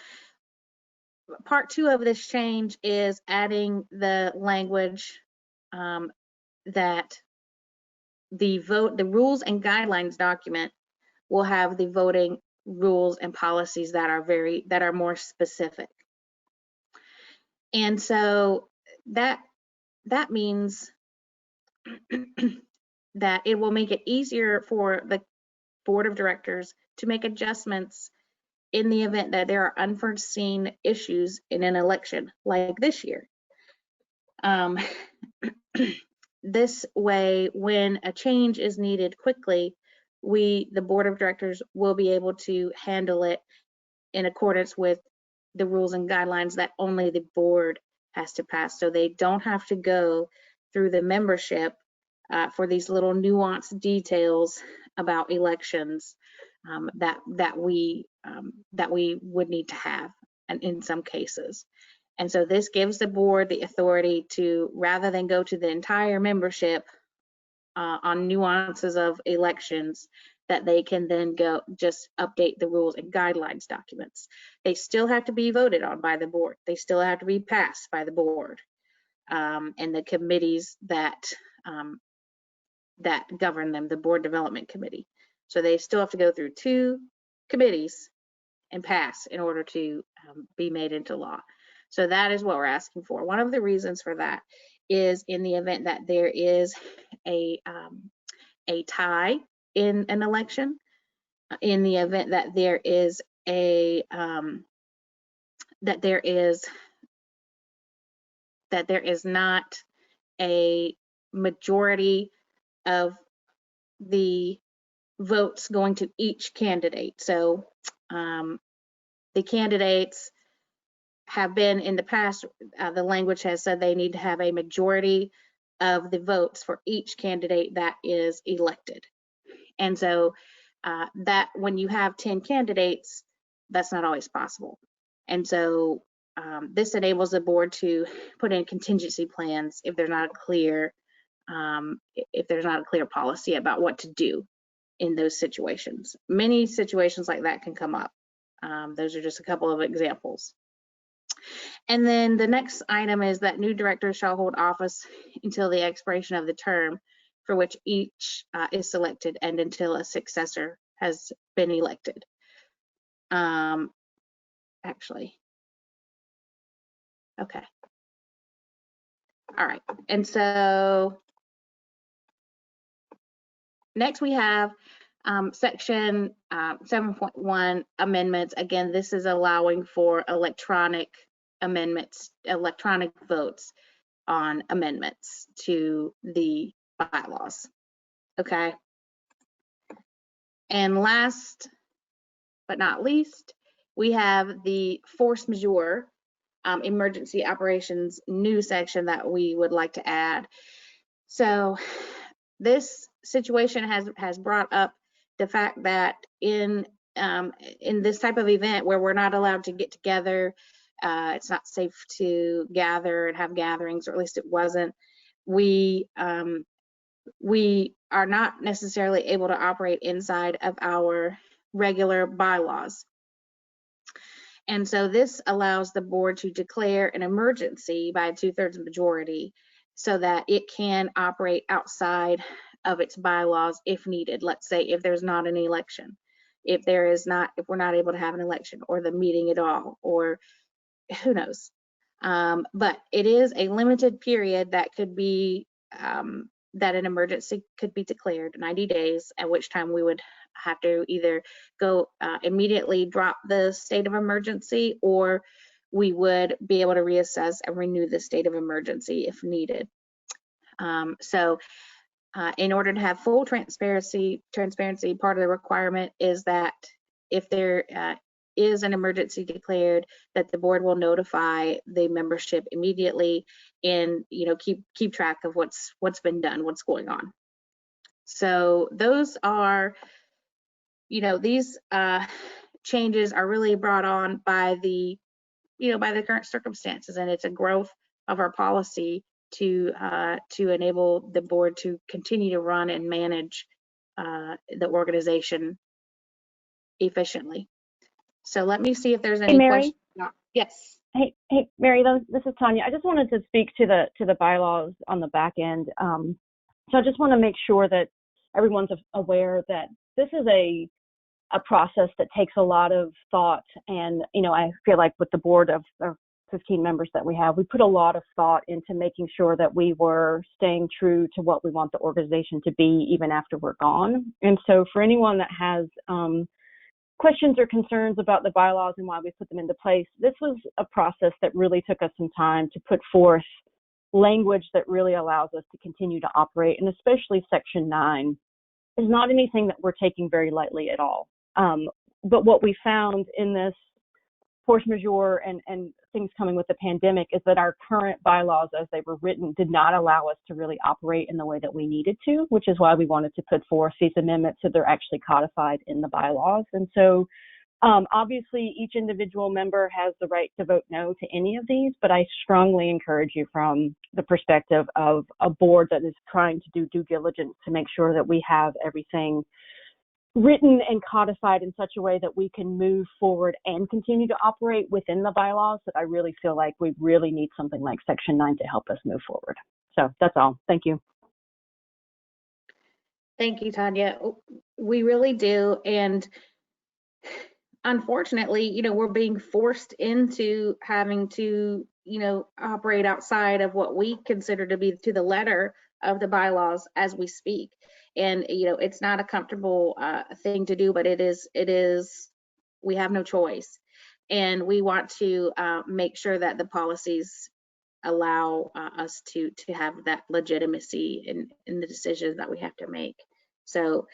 part two of this change is adding the language that the rules and guidelines document will have the voting rules and policies that are more specific. And so that means that it will make it easier for the board of directors to make adjustments in the event that there are unforeseen issues in an election like this year. This way, when a change is needed quickly, the board of directors, will be able to handle it in accordance with the rules and guidelines that only the board has to pass. So they don't have to go through the membership for these little nuanced details about elections that we would need to have, and in some cases. And so this gives the board the authority to, rather than go to the entire membership on nuances of elections, that they can then go just update the rules and guidelines documents. They still have to be voted on by the board. They still have to be passed by the board and the committees that govern them, the board development committee. So they still have to go through 2 committees and pass in order to be made into law. So that is what we're asking for. One of the reasons for that is in the event that there is a tie in an election, in the event that there is not a majority of the votes going to each candidate. So the candidates have been in the past, the language has said they need to have a majority of the votes for each candidate that is elected. And so that when you have 10 candidates, that's not always possible. And so this enables the board to put in contingency plans if there's not a clear policy about what to do in those situations. Many situations like that can come up. Those are just a couple of examples. And then the next item is that new directors shall hold office until the expiration of the term for which each is selected and until a successor has been elected. Actually, okay. All right, and so next we have section 7.1 amendments. Again, this is allowing for electronic amendments, electronic votes on amendments to the bylaws. Okay. And last but not least, we have the force majeure emergency operations new section that we would like to add. So this situation has brought up the fact that in this type of event where we're not allowed to get together, it's not safe to gather and have gatherings, or at least it wasn't. We are not necessarily able to operate inside of our regular bylaws. And so this allows the board to declare an emergency by a 2/3 majority so that it can operate outside of its bylaws if needed. Let's say if there's not an election. if we're not able to have an election or the meeting at all, or who knows. But it is a limited period that could be, that an emergency could be declared, 90 days, at which time we would have to either go immediately drop the state of emergency, or we would be able to reassess and renew the state of emergency if needed. So in order to have full transparency, part of the requirement is that if there is an emergency declared, that the board will notify the membership immediately, and keep track of what's been done, what's going on. So those are, these changes are really brought on by the current circumstances, and it's a growth of our policy to enable the board to continue to run and manage the organization efficiently. So let me see if there's any questions. Yes. Hey, Mary, this is Tanya. I just wanted to speak to the bylaws on the back end. So I just want to make sure that everyone's aware that this is a process that takes a lot of thought, and I feel like with the board of 15 members that we have, we put a lot of thought into making sure that we were staying true to what we want the organization to be even after we're gone. And so for anyone that has questions or concerns about the bylaws and why we put them into place, this was a process that really took us some time to put forth language that really allows us to continue to operate, and especially Section 9 is not anything that we're taking very lightly at all. But what we found in this force majeure and things coming with the pandemic is that our current bylaws as they were written did not allow us to really operate in the way that we needed to, which is why we wanted to put forth these amendments so they're actually codified in the bylaws. And so obviously each individual member has the right to vote no to any of these, but I strongly encourage you from the perspective of a board that is trying to do due diligence to make sure that we have everything written and codified in such a way that we can move forward and continue to operate within the bylaws, that I really feel like we really need something like Section 9 to help us move forward. So that's all. Thank you. Thank you, Tanya. We really do. And unfortunately, we're being forced into having to, operate outside of what we consider to be to the letter of the bylaws as we speak. And it's not a comfortable thing to do, but it is we have no choice, and we want to make sure that the policies allow us to have that legitimacy in the decisions that we have to make. So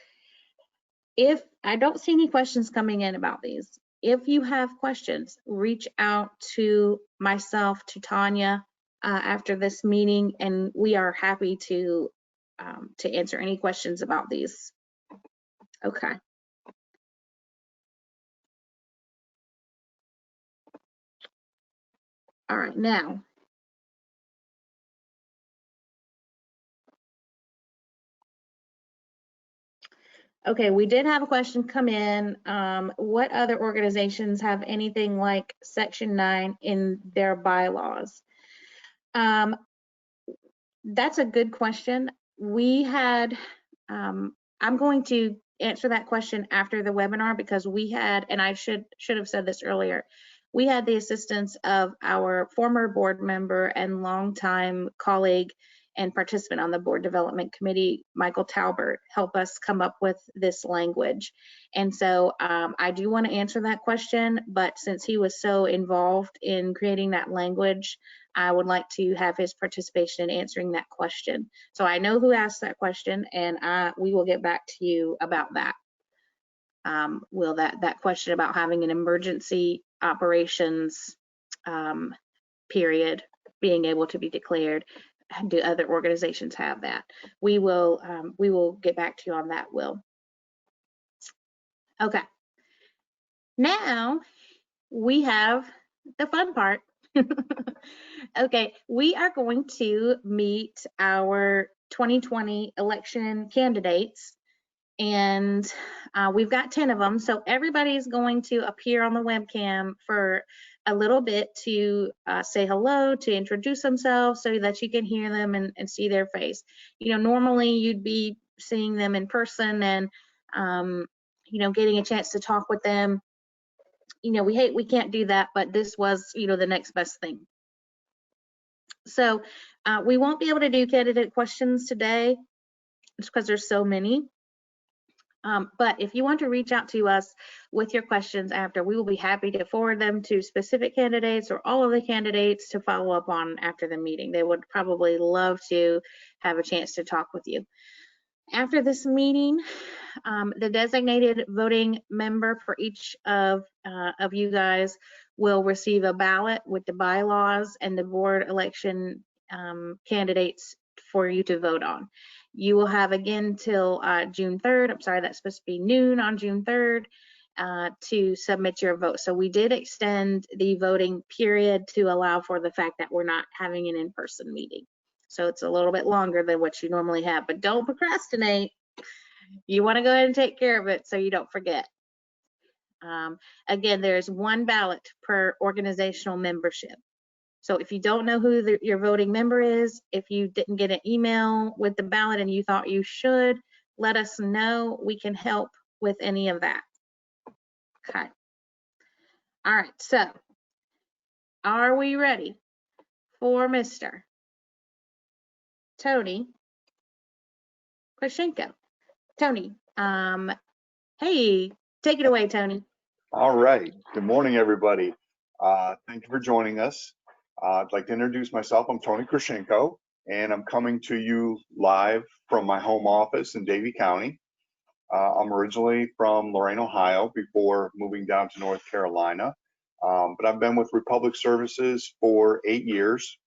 if I don't see any questions coming in about these, if you have questions, reach out to myself, to Tanya after this meeting, and we are happy to answer any questions about these. Okay. All right, now. Okay, we did have a question come in. What other organizations have anything like Section 9 in their bylaws? That's a good question. We had, I'm going to answer that question after the webinar, because we had, and I should have said this earlier, we had the assistance of our former board member and longtime colleague and participant on the board development committee, Michael Talbert, help us come up with this language. And so I do want to answer that question, but since he was so involved in creating that language, I would like to have his participation in answering that question. So I know who asked that question, and we will get back to you about that. Will that question about having an emergency operations period being able to be declared, do other organizations have that? We will get back to you on that, Will. Okay. Now we have the fun part. Okay, we are going to meet our 2020 election candidates, and we've got 10 of them. So everybody's going to appear on the webcam for a little bit to say hello, to introduce themselves so that you can hear them and see their face. Normally you'd be seeing them in person and, getting a chance to talk with them. We can't do that, but this was, the next best thing. So we won't be able to do candidate questions today just because there's so many. But if you want to reach out to us with your questions after, we will be happy to forward them to specific candidates or all of the candidates to follow up on after the meeting. They would probably love to have a chance to talk with you. After this meeting, the designated voting member for each of you guys will receive a ballot with the bylaws and the board election candidates for you to vote on. You will have again till June 3rd. I'm sorry, that's supposed to be noon on June 3rd to submit your vote. So we did extend the voting period to allow for the fact that we're not having an in-person meeting. So it's a little bit longer than what you normally have, but don't procrastinate. You want to go ahead and take care of it so you don't forget. Again, there's one ballot per organizational membership. So if you don't know who your voting member is, if you didn't get an email with the ballot and you thought you should, let us know. We can help with any of that. Okay. All right. So are we ready for Mr. Tony Krashenko? Tony, hey, take it away, Tony. All right. Good morning, everybody. Thank you for joining us. I'd like to introduce myself. I'm Tony Krashenko, and I'm coming to you live from my home office in Davie County. I'm originally from Lorain, Ohio, before moving down to North Carolina. But I've been with Republic Services for 8 years.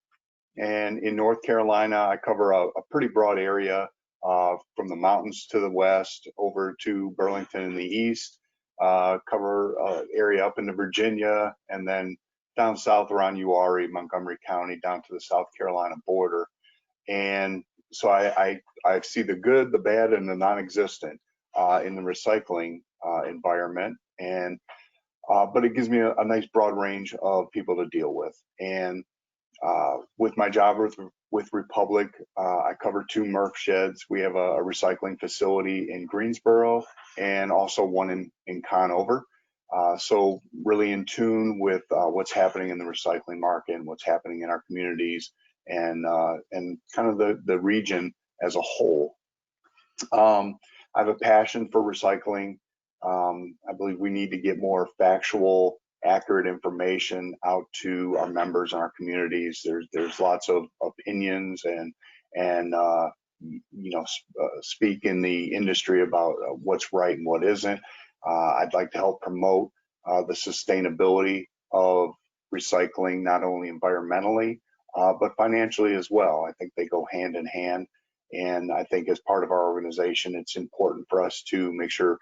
And in North Carolina, I cover a pretty broad area from the mountains to the west over to Burlington in the east. Cover area up into Virginia, and then down south around Uwharrie, Montgomery County, down to the South Carolina border. And so I see the good, the bad, and the non-existent in the recycling environment. And but it gives me a nice broad range of people to deal with. And with my job with Republic, I cover 2 MRF sheds. We have a recycling facility in Greensboro and also one in Conover. So really in tune with what's happening in the recycling market and what's happening in our communities and kind of the region as a whole. I have a passion for recycling. I believe we need to get more factual, accurate information out to our members and our communities. There's lots of opinions and speak in the industry about what's right and what isn't. I'd like to help promote the sustainability of recycling, not only environmentally, but financially as well. I think they go hand in hand. And I think as part of our organization, it's important for us to make sure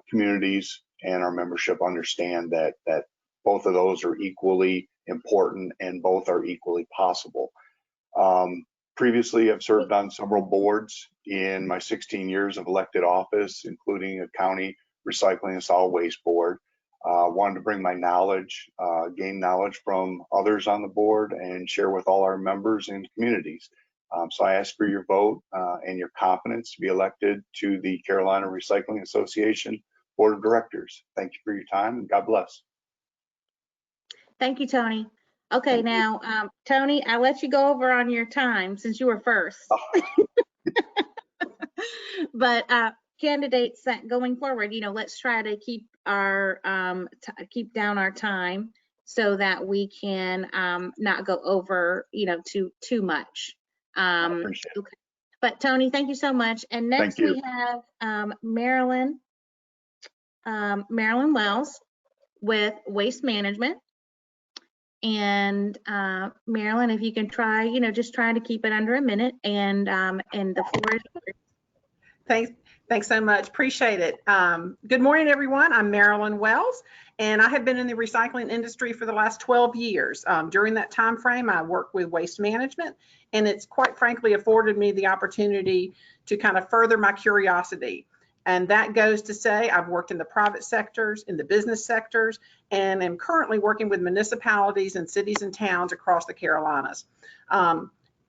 communities and our membership understand that both of those are equally important and both are equally possible. Previously, I've served on several boards in my 16 years of elected office, including a county recycling and solid waste board. Wanted to bring my knowledge, gain knowledge from others on the board and share with all our members and communities. So I ask for your vote and your confidence to be elected to the Carolina Recycling Association Board of Directors. Thank you for your time, and God bless. Thank you, Tony. Okay, now, Tony, I'll let you go over on your time since you were first. But candidates going forward, let's try to keep our keep down our time so that we can not go over, too much. I appreciate it. Okay. But Tony, thank you so much. And next we have Marilyn Wells with Waste Management. And Marilyn, if you can try, just try to keep it under a minute, and the floor is yours. Thanks so much. Appreciate it. Good morning, everyone. I'm Marilyn Wells, and I have been in the recycling industry for the last 12 years. During that time frame, I worked with Waste Management, and it's quite frankly afforded me the opportunity to kind of further my curiosity. And that goes to say I've worked in the private sectors, in the business sectors, and am currently working with municipalities and cities and towns across the Carolinas.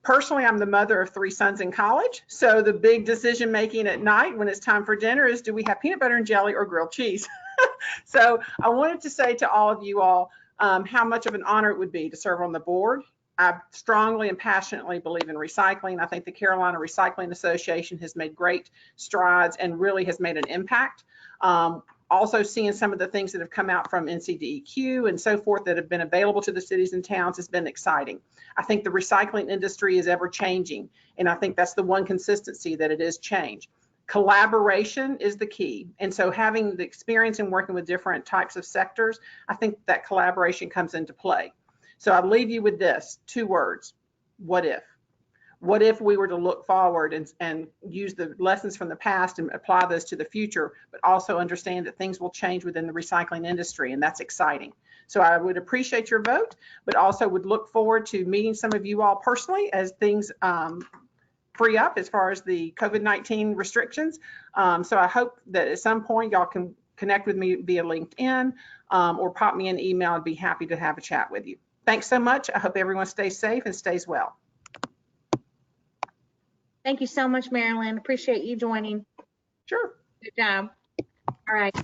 Personally, I'm the mother of 3 sons in college. So the big decision making at night when it's time for dinner is, do we have peanut butter and jelly or grilled cheese? So I wanted to say to all of you all how much of an honor it would be to serve on the board. I strongly and passionately believe in recycling. I think the Carolina Recycling Association has made great strides and really has made an impact. Also seeing some of the things that have come out from NCDEQ and so forth that have been available to the cities and towns has been exciting. I think the recycling industry is ever changing, and I think that's the one consistency, that it is change. Collaboration is the key. And so having the experience in working with different types of sectors, I think that collaboration comes into play. So I'll leave you with this, 2 words: what if? What if we were to look forward and use the lessons from the past and apply those to the future, but also understand that things will change within the recycling industry, and that's exciting. So I would appreciate your vote, but also would look forward to meeting some of you all personally as things free up as far as the COVID-19 restrictions. So I hope that at some point y'all can connect with me via LinkedIn or pop me an email. I'd be happy to have a chat with you. Thanks so much. I hope everyone stays safe and stays well. Thank you so much, Marilyn. Appreciate you joining. Sure. Good job. All right.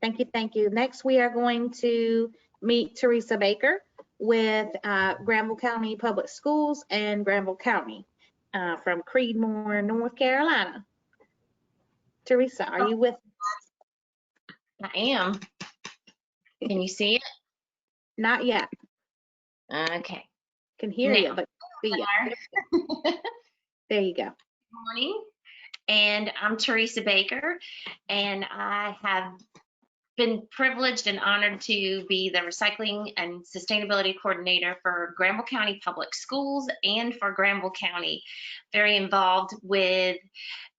Thank you. Thank you. Next, we are going to meet Teresa Baker with Granville County Public Schools and Granville County from Creedmoor, North Carolina. Teresa, are you with us? I am. Can you see it? Not yet. Okay. Can hear you, but see you. There you go. Good morning, and I'm Teresa Baker, and I have been privileged and honored to be the Recycling and Sustainability Coordinator for Granville County Public Schools and for Granville County. Very involved with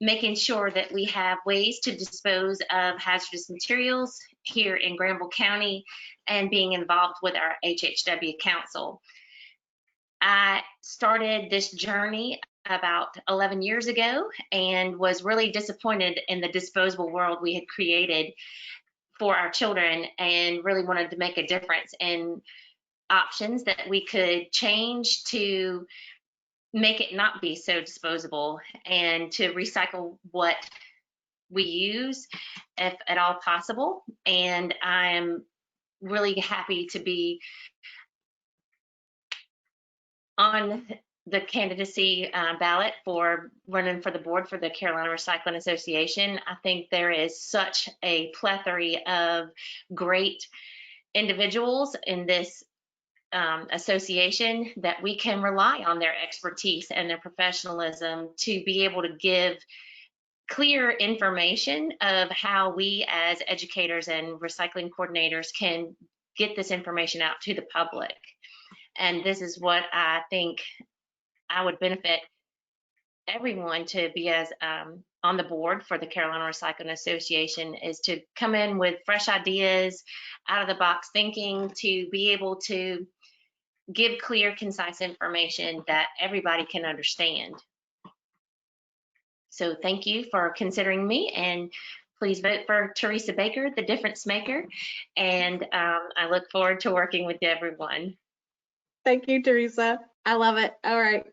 making sure that we have ways to dispose of hazardous materials here in Granville County and being involved with our HHW Council. I started this journey about 11 years ago and was really disappointed in the disposable world we had created for our children, and really wanted to make a difference in options that we could change to make it not be so disposable and to recycle what we use if at all possible. And I am really happy to be on the candidacy ballot for running for the board for the Carolina Recycling Association. I think there is such a plethora of great individuals in this association that we can rely on their expertise and their professionalism to be able to give clear information of how we as educators and recycling coordinators can get this information out to the public. And this is what I think I would benefit everyone to be as on the board for the Carolina Recycling Association, is to come in with fresh ideas, out of the box thinking, to be able to give clear, concise information that everybody can understand. So thank you for considering me, and please vote for Teresa Baker, the difference maker. And I look forward to working with everyone. Thank you, Teresa. I love it. All right.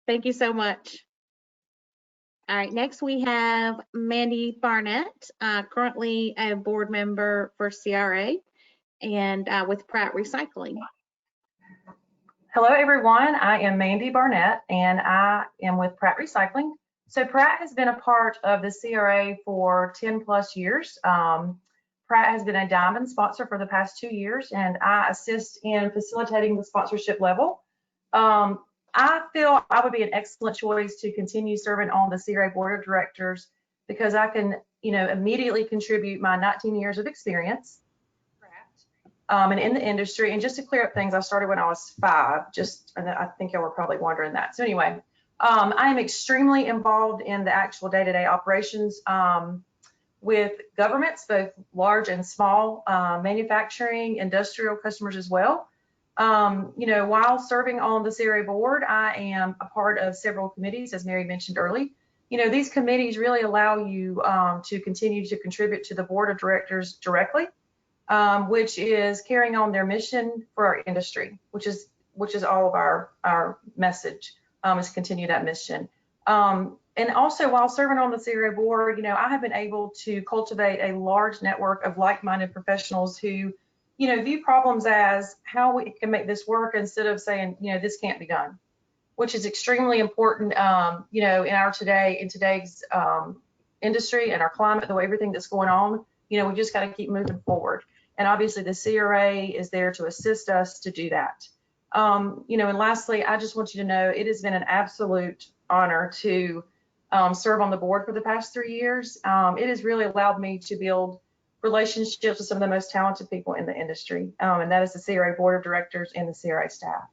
Thank you so much. All right, next we have Mandy Barnett, currently a board member for CRA and with Pratt Recycling. Hello, everyone. I am Mandy Barnett, and I am with Pratt Recycling. So Pratt has been a part of the CRA for 10 plus years. Pratt has been a diamond sponsor for the past 2 years, and I assist in facilitating the sponsorship level. I feel I would be an excellent choice to continue serving on the CRA board of directors because I can, immediately contribute my 19 years of experience and in the industry. And just to clear up things, I started when I was 5. And I think y'all were probably wondering that. So anyway, I am extremely involved in the actual day-to-day operations with governments, both large and small, manufacturing, industrial customers as well. While serving on the CRA board, I am a part of several committees, as Mary mentioned early. These committees really allow you to continue to contribute to the board of directors directly, which is carrying on their mission for our industry, which is which is all of our message, is continue that mission. And also, while serving on the CRA board, you know, I have been able to cultivate a large network of like-minded professionals who, you know, view problems as how we can make this work instead of saying, you know, this can't be done, which is extremely important, you know, in today's industry and our climate, the way everything that's going on, you know, we just got to keep moving forward. And obviously the CRA is there to assist us to do that. You know, and lastly, I just want you to know it has been an absolute honor to serve on the board for the past 3 years. It has really allowed me to build relationships with some of the most talented people in the industry, and that is the CRA board of directors and the CRA staff.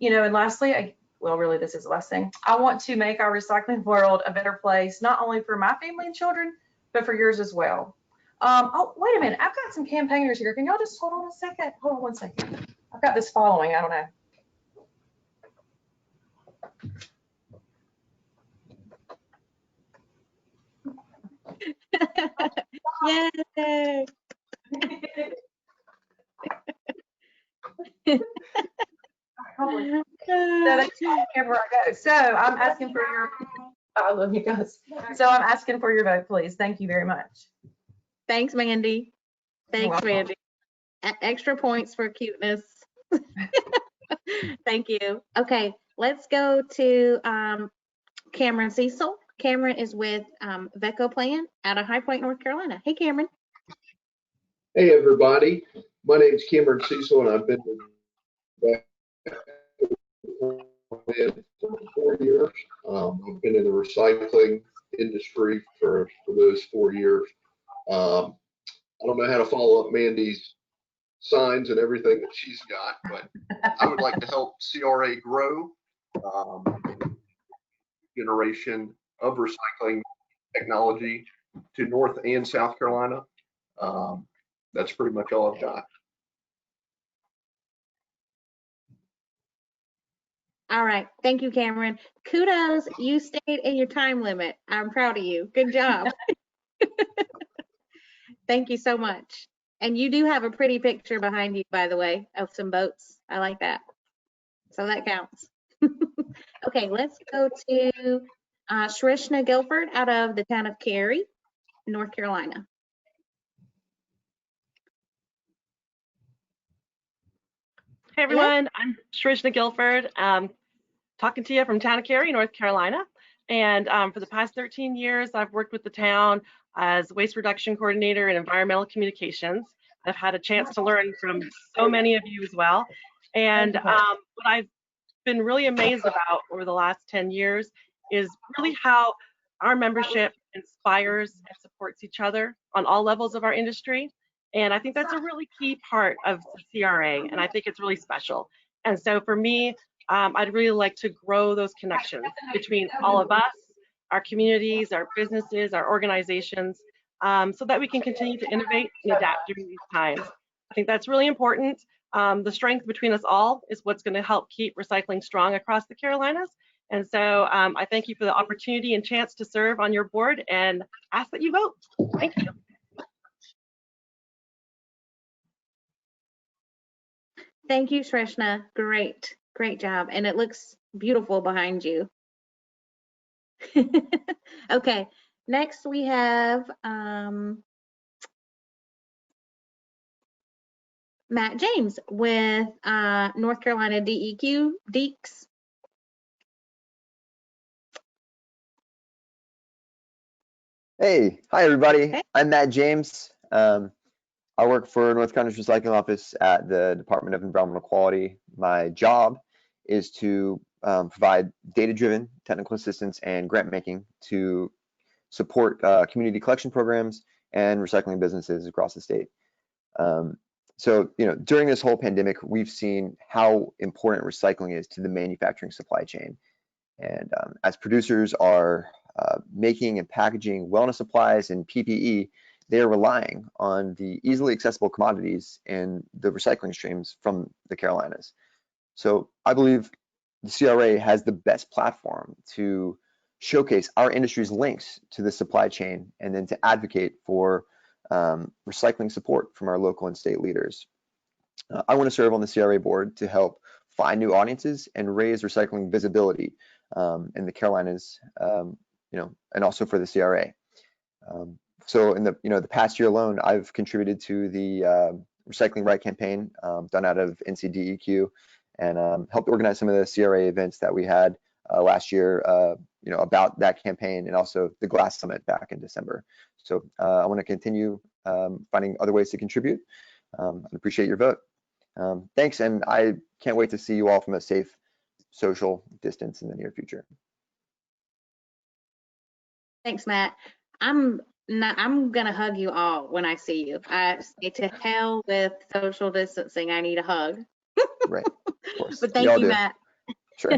You know, and lastly, well, really, this is the last thing. I want to make our recycling world a better place, not only for my family and children, but for yours as well. Oh, wait a minute. I've got some campaigners here. Can y'all just hold on a second? Hold on one second. I've got this following. I don't know. Yay! Wherever I go. So I'm asking for your, I love you guys. So I'm asking for your vote, please. Thank you very much. Thanks, Mandy. Thanks, welcome. Mandy. Extra points for cuteness. Thank you. Okay, let's go to Cameron Cecil. Cameron is with VECO Plan out of High Point, North Carolina. Hey, Cameron. Hey, everybody. My name is Cameron Cecil, and I've been with for 4 years. I've been in the recycling industry for those 4 years. I don't know how to follow up Mandy's signs and everything that she's got, but I would like to help CRA grow generation of recycling technology to North and South Carolina. That's pretty much all I've got. All right. Thank you, Cameron. Kudos. You stayed in your time limit. I'm proud of you. Good job. Thank you so much. And you do have a pretty picture behind you, by the way, of some boats. I like that. So that counts. Okay, let's go to Shrishna Guilford out of the town of Cary, North Carolina. Hey everyone, I'm Shrishna Guilford, talking to you from town of Cary, North Carolina. And for the past 13 years, I've worked with the town as waste reduction coordinator in environmental communications. I've had a chance to learn from so many of you as well. And what I've been really amazed about over the last 10 years is really how our membership inspires and supports each other on all levels of our industry. And I think that's a really key part of the CRA, and I think it's really special. And so for me, I'd really like to grow those connections between all of us, our communities, our businesses, our organizations, so that we can continue to innovate and adapt during these times. I think that's really important. The strength between us all is what's going to help keep recycling strong across the Carolinas. And so I thank you for the opportunity and chance to serve on your board and ask that you vote. Thank you. Thank you, Shrishna. Great, great job. And it looks beautiful behind you. Okay, next we have Matt James with North Carolina DEQ, Deeks. Hey, hi everybody. Hey. I'm Matt James. I work for North Carolina's Recycling Office at the Department of Environmental Quality. My job is to provide data-driven technical assistance and grant making to support community collection programs and recycling businesses across the state. So, during this whole pandemic, we've seen how important recycling is to the manufacturing supply chain. And as producers are making and packaging wellness supplies and PPE, they are relying on the easily accessible commodities in the recycling streams from the Carolinas. So I believe the CRA has the best platform to showcase our industry's links to the supply chain and then to advocate for recycling support from our local and state leaders. I want to serve on the CRA board to help find new audiences and raise recycling visibility in the Carolinas, and also for the CRA. So in the past year alone, I've contributed to the Recycling Right campaign done out of NCDEQ, and helped organize some of the CRA events that we had last year, about that campaign, and also the Glass Summit back in December. So I want to continue finding other ways to contribute. I appreciate your vote. Thanks, and I can't wait to see you all from a safe social distance in the near future. Thanks, Matt. I'm gonna hug you all when I see you. I say to hell with social distancing. I need a hug. Right, of course. But thank you, do. Matt. Sure.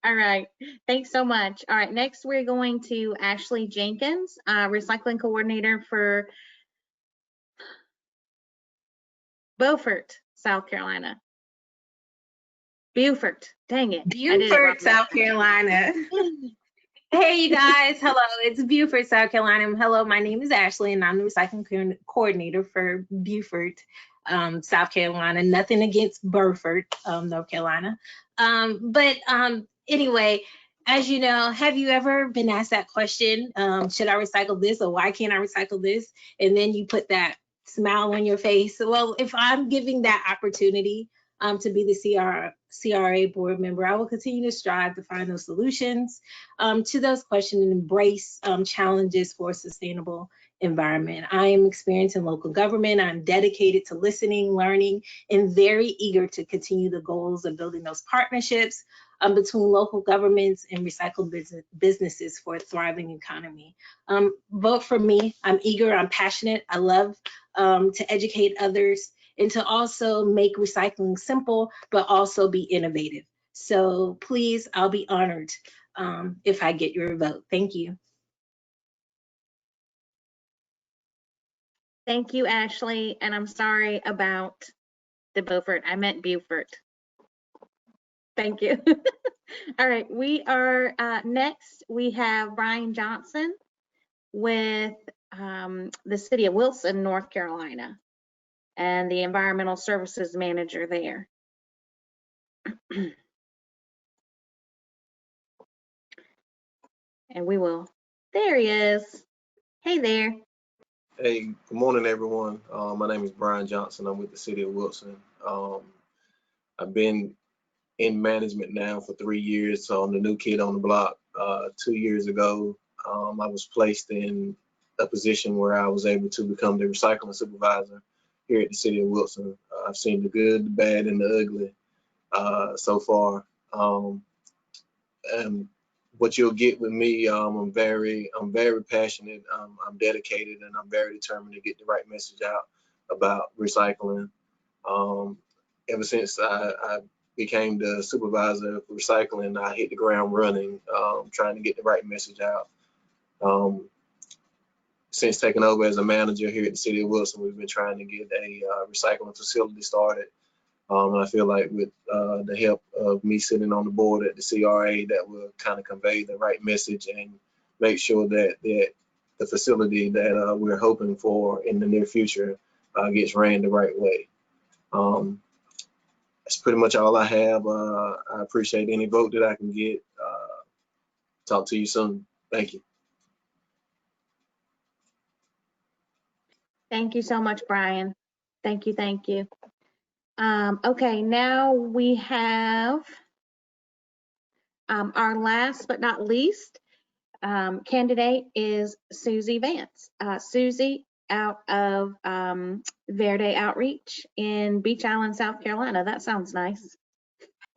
All right. Thanks so much. All right. Next, we're going to Ashley Jenkins, recycling coordinator for Beaufort, South Carolina. Beaufort. Dang it. Beaufort, South Carolina. Hey, you guys. Hello. It's Beaufort, South Carolina. Hello. My name is Ashley, and I'm the recycling coordinator for Beaufort, South Carolina. Nothing against Beaufort, North Carolina. But anyway, as you know, have you ever been asked that question? Should I recycle this, or why can't I recycle this? And then you put that smile on your face. Well, if I'm giving that opportunity to be the CRA board member, I will continue to strive to find those solutions to those questions and embrace challenges for a sustainable environment. I am experienced in local government. I'm dedicated to listening, learning, and very eager to continue the goals of building those partnerships between local governments and recycled businesses for a thriving economy. Vote for me. I'm eager, I'm passionate. I love to educate others and to also make recycling simple, but also be innovative. So please, I'll be honored if I get your vote. Thank you. Thank you, Ashley. And I'm sorry about the Beaufort. I meant Beaufort. Thank you. All right, we are next. We have Brian Johnson with the city of Wilson, North Carolina, and the environmental services manager there. And we will, there he is. Hey there. Hey, good morning, everyone. My name is Brian Johnson. I'm with the city of Wilson. I've been in management now for 3 years, so I'm the new kid on the block. 2 years ago, I was placed in a position where I was able to become the recycling supervisor here at the city of Wilson. I've seen the good, the bad, and the ugly so far. And what you'll get with me, I'm very passionate, I'm dedicated, and I'm very determined to get the right message out about recycling. Ever since I became the supervisor for recycling, I hit the ground running, trying to get the right message out. Since taking over as a manager here at the city of Wilson, we've been trying to get a recycling facility started. And I feel like with the help of me sitting on the board at the CRA, that will kind of convey the right message and make sure that the facility that we're hoping for in the near future gets ran the right way. That's pretty much all I have. I appreciate any vote that I can get. Talk to you soon. Thank you. Thank you so much, Brian. Thank you, thank you. Okay, now we have our last but not least candidate is Susie Vance. Susie out of Verde Outreach in Beach Island, South Carolina. That sounds nice.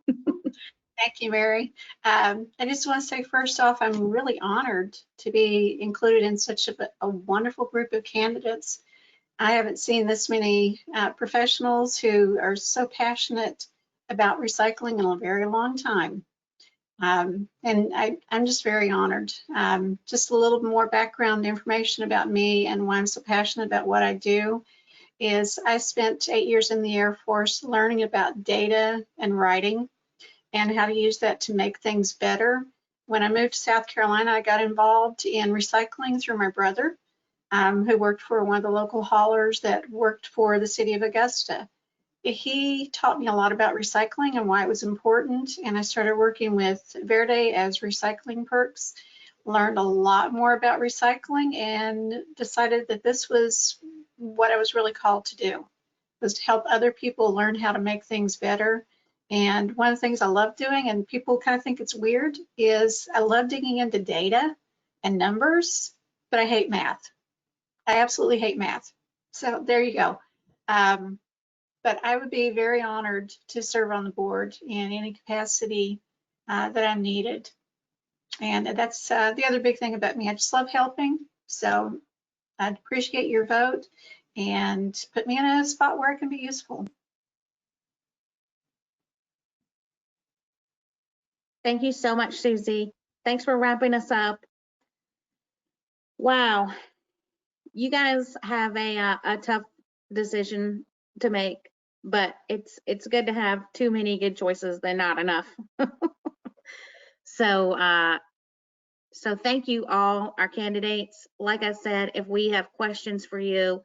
Thank you, Mary. I just want to say first off, I'm really honored to be included in such a wonderful group of candidates. I haven't seen this many professionals who are so passionate about recycling in a very long time. And I'm just very honored. Just a little more background information about me and why I'm so passionate about what I do is I spent 8 years in the Air Force learning about data and writing and how to use that to make things better. When I moved to South Carolina, I got involved in recycling through my brother, who worked for one of the local haulers that worked for the city of Augusta. he taught me a lot about recycling and why it was important. And I started working with Verde as recycling perks, learned a lot more about recycling, and decided that this was what I was really called to do, was to help other people learn how to make things better. And one of the things I love doing, and people kind of think it's weird, is I love digging into data and numbers, but I hate math. I absolutely hate math. So there you go. But I would be very honored to serve on the board in any capacity that I'm needed. And that's the other big thing about me. I just love helping. So I'd appreciate your vote and put me in a spot where I can be useful. Thank you so much, Susie. Thanks for wrapping us up. Wow, you guys have a tough decision to make, but it's good to have too many good choices than not enough. So thank you all, our candidates. Like I said, if we have questions for you,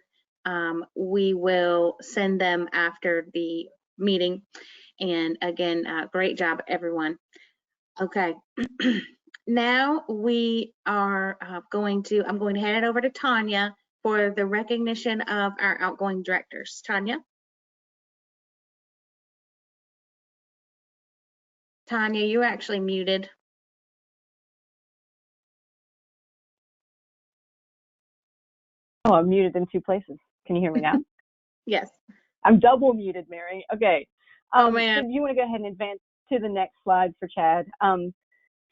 we will send them after the meeting. And again, great job, everyone. Okay. Now we are I'm going to hand it over to Tanya for the recognition of our outgoing directors. Tanya? Tanya, you're actually muted. Oh, I'm muted in two places. Can you hear me now? Yes. I'm double muted, Mary. Okay. Oh, man. So you want to go ahead and advance to the next slide for Chad.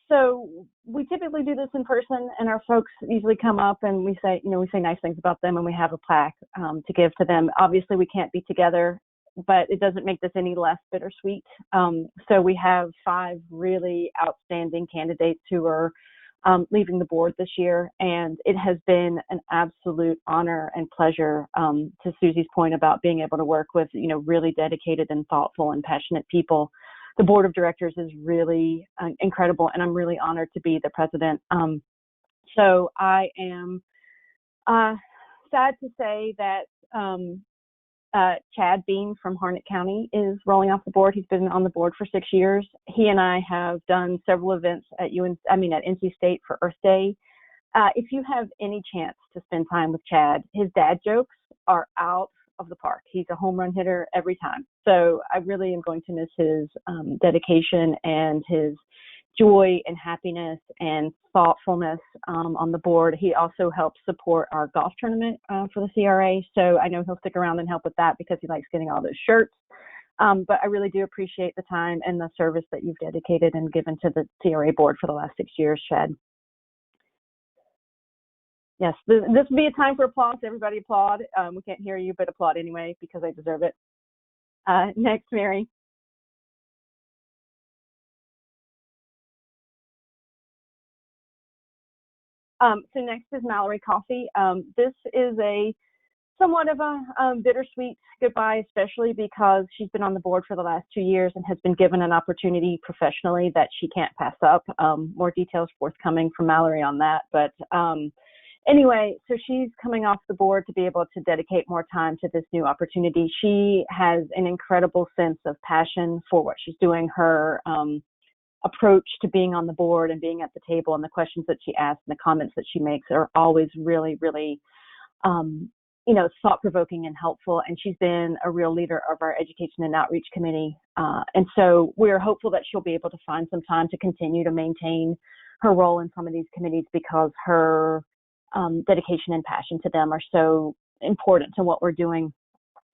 So we typically do this in person, and our folks usually come up and we say nice things about them, and we have a plaque to give to them. Obviously, we can't be together, but it doesn't make this any less bittersweet. So we have 5 really outstanding candidates who are leaving the board this year, and it has been an absolute honor and pleasure, to Susie's point about being able to work with, really dedicated and thoughtful and passionate people. The board of directors is really incredible, and I'm really honored to be the president. So I am sad to say that Chad Bean from Harnett County is rolling off the board. He's been on the board for 6 years. He and I have done several events at NC State for Earth Day. If you have any chance to spend time with Chad, his dad jokes are out of the park. He's a home run hitter every time. So I really am going to miss his dedication and his joy and happiness and thoughtfulness on the board. He also helps support our golf tournament for the CRA. So I know he'll stick around and help with that because he likes getting all those shirts. But I really do appreciate the time and the service that you've dedicated and given to the CRA board for the last 6 years, Chad. Yes, this would be a time for applause. Everybody applaud. We can't hear you, but applaud anyway because I deserve it. Next, Mary. So next is Mallory Coffey. This is a somewhat of a bittersweet goodbye, especially because she's been on the board for the last 2 years and has been given an opportunity professionally that she can't pass up. More details forthcoming from Mallory on that. But anyway, so she's coming off the board to be able to dedicate more time to this new opportunity. She has an incredible sense of passion for what she's doing. Her approach to being on the board and being at the table, and the questions that she asks and the comments that she makes are always really, really, thought-provoking and helpful. And she's been a real leader of our Education and Outreach Committee. And so we're hopeful that she'll be able to find some time to continue to maintain her role in some of these committees because her dedication and passion to them are so important to what we're doing.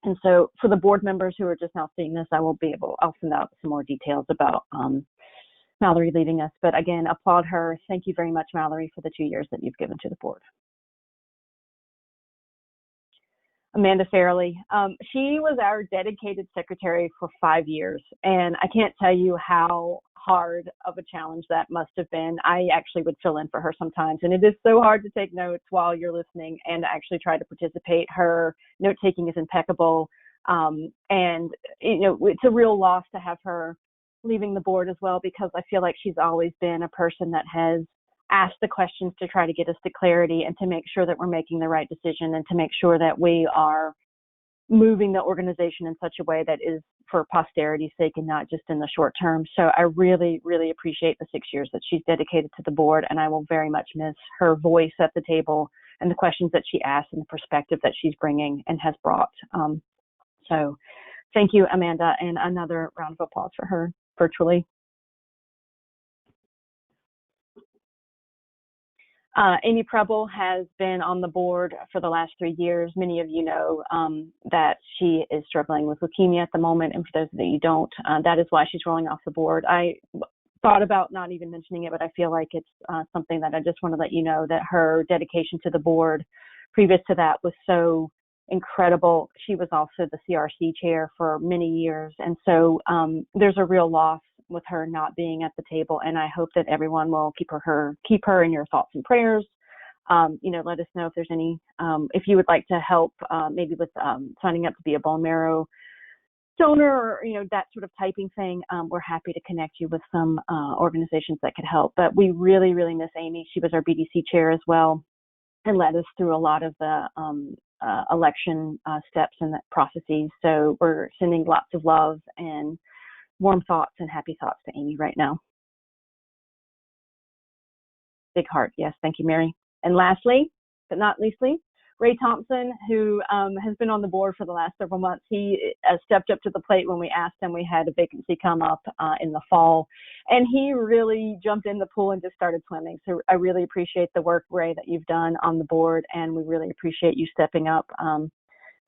And so for the board members who are just now seeing this, I'll send out some more details about Mallory leaving us. But again, applaud her. Thank you very much, Mallory, for the 2 years that you've given to the board. Amanda Fairley. She was our dedicated secretary for 5 years. And I can't tell you how hard of a challenge that must have been. I actually would fill in for her sometimes. And it is so hard to take notes while you're listening and actually try to participate. Her note-taking is impeccable. And, it's a real loss to have her leaving the board as well, because I feel like she's always been a person that has asked the questions to try to get us to clarity and to make sure that we're making the right decision and to make sure that we are moving the organization in such a way that is for posterity's sake and not just in the short term. So I really, really appreciate the 6 years that she's dedicated to the board, and I will very much miss her voice at the table and the questions that she asks and the perspective that she's bringing and has brought. So thank you, Amanda, and another round of applause for her virtually. Amy Preble has been on the board for the last 3 years. Many of you know that she is struggling with leukemia at the moment, and for those that you don't, that is why she's rolling off the board. I thought about not even mentioning it, but I feel like it's something that I just want to let you know that her dedication to the board previous to that was so incredible. She was also the CRC chair for many years, and so there's a real loss with her not being at the table, and I hope that everyone will keep her in your thoughts and prayers. Let us know if there's any, if you would like to help, maybe with signing up to be a bone marrow donor, or that sort of typing thing. We're happy to connect you with some organizations that could help. But we really, really miss Amy. She was our BDC chair as well, and led us through a lot of the election steps and processes. So we're sending lots of love and warm thoughts and happy thoughts to Amy right now. Big heart, yes, thank you, Mary. And lastly, but not leastly, Ray Thompson, who has been on the board for the last several months. He stepped up to the plate when we asked him. We had a vacancy come up in the fall, and he really jumped in the pool and just started swimming. So I really appreciate the work, Ray, that you've done on the board, and we really appreciate you stepping up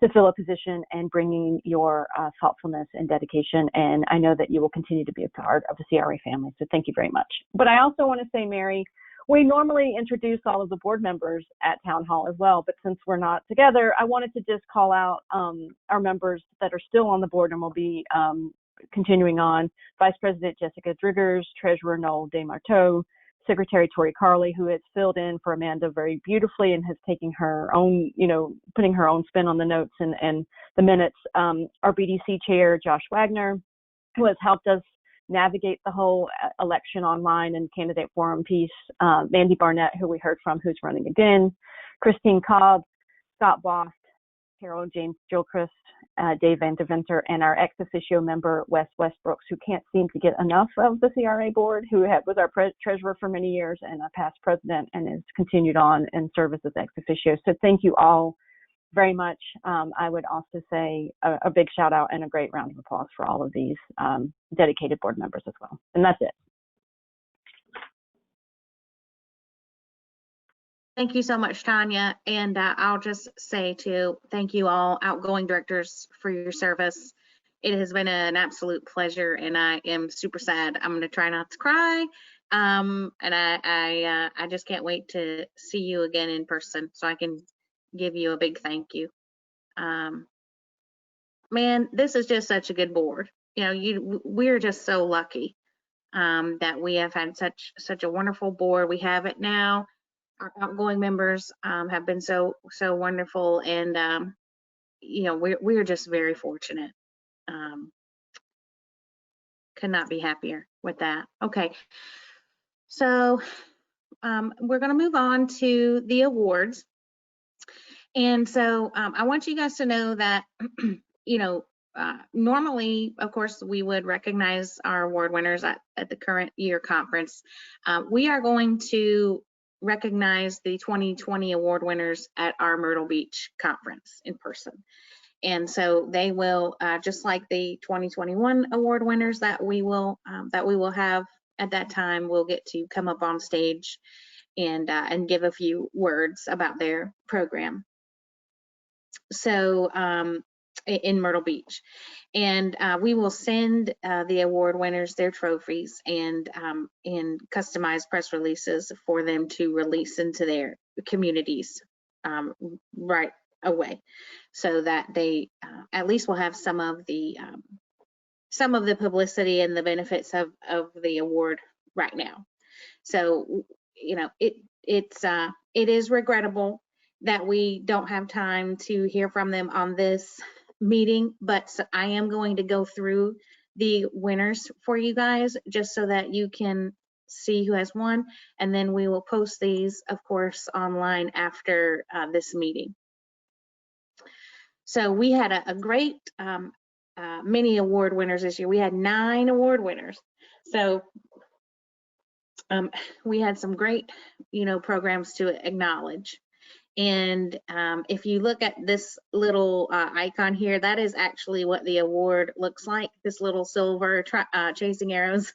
to fill a position and bringing your thoughtfulness and dedication. And I know that you will continue to be a part of the CRA family. So thank you very much. But I also want to say, Mary, we normally introduce all of the board members at Town Hall as well. But since we're not together, I wanted to just call out our members that are still on the board and will be continuing on. Vice President Jessica Driggers, Treasurer Noel DeMarteau, Secretary Tori Carley, who has filled in for Amanda very beautifully and has taken her own, putting her own spin on the notes and the minutes. Our BDC chair, Josh Wagner, who has helped us navigate the whole election online and candidate forum piece. Mandy Barnett, who we heard from, who's running again. Christine Cobb, Scott Bost, Carol James Gilchrist, Dave Van Deventer, and our ex officio member, Wes Westbrooks, who can't seem to get enough of the CRA board, who was our treasurer for many years and a past president and has continued on in service as ex officio. So thank you all very much. I would also say a big shout out and a great round of applause for all of these dedicated board members as well. And that's it. Thank you so much, Tanya. And I'll just say too, thank you all outgoing directors for your service. It has been an absolute pleasure, and I am super sad. I'm going to try not to cry. And I just can't wait to see you again in person so I can give you a big thank you. Man, this is just such a good board. We're just so lucky that we have had such a wonderful board. We have it now. Our outgoing members have been so wonderful, and we're just very fortunate. Could not be happier with that. Okay, so we're going to move on to the awards, and so I want you guys to know that normally, of course, we would recognize our award winners at the current year conference. We are going to recognize the 2020 award winners at our Myrtle Beach conference in person. And so they will, just like the 2021 award winners that we will have at that time, will get to come up on stage and give a few words about their program. So in Myrtle Beach, and we will send the award winners their trophies and customized press releases for them to release into their communities right away, so that they at least will have some of the publicity and the benefits of the award right now. So it is regrettable that we don't have time to hear from them on this meeting, but I am going to go through the winners for you guys just so that you can see who has won, and then we will post these, of course, online after this meeting. So we had a great many award winners this year. We had 9 award winners. So we had some great, programs to acknowledge. And if you look at this little icon here, that is actually what the award looks like, this little silver chasing arrows.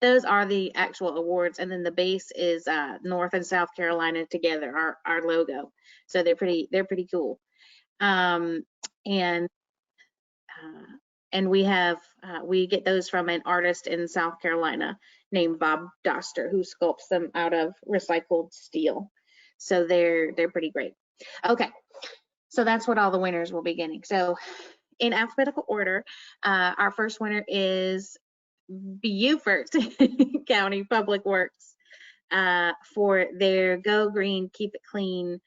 Those are the actual awards. And then the base is North and South Carolina together, our logo. So they're pretty cool. And we get those from an artist in South Carolina named Bob Doster, who sculpts them out of recycled steel. So they're pretty great. Okay, so that's what all the winners will be getting. So in alphabetical order, our first winner is Beaufort County Public Works for their Go Green, Keep It Clean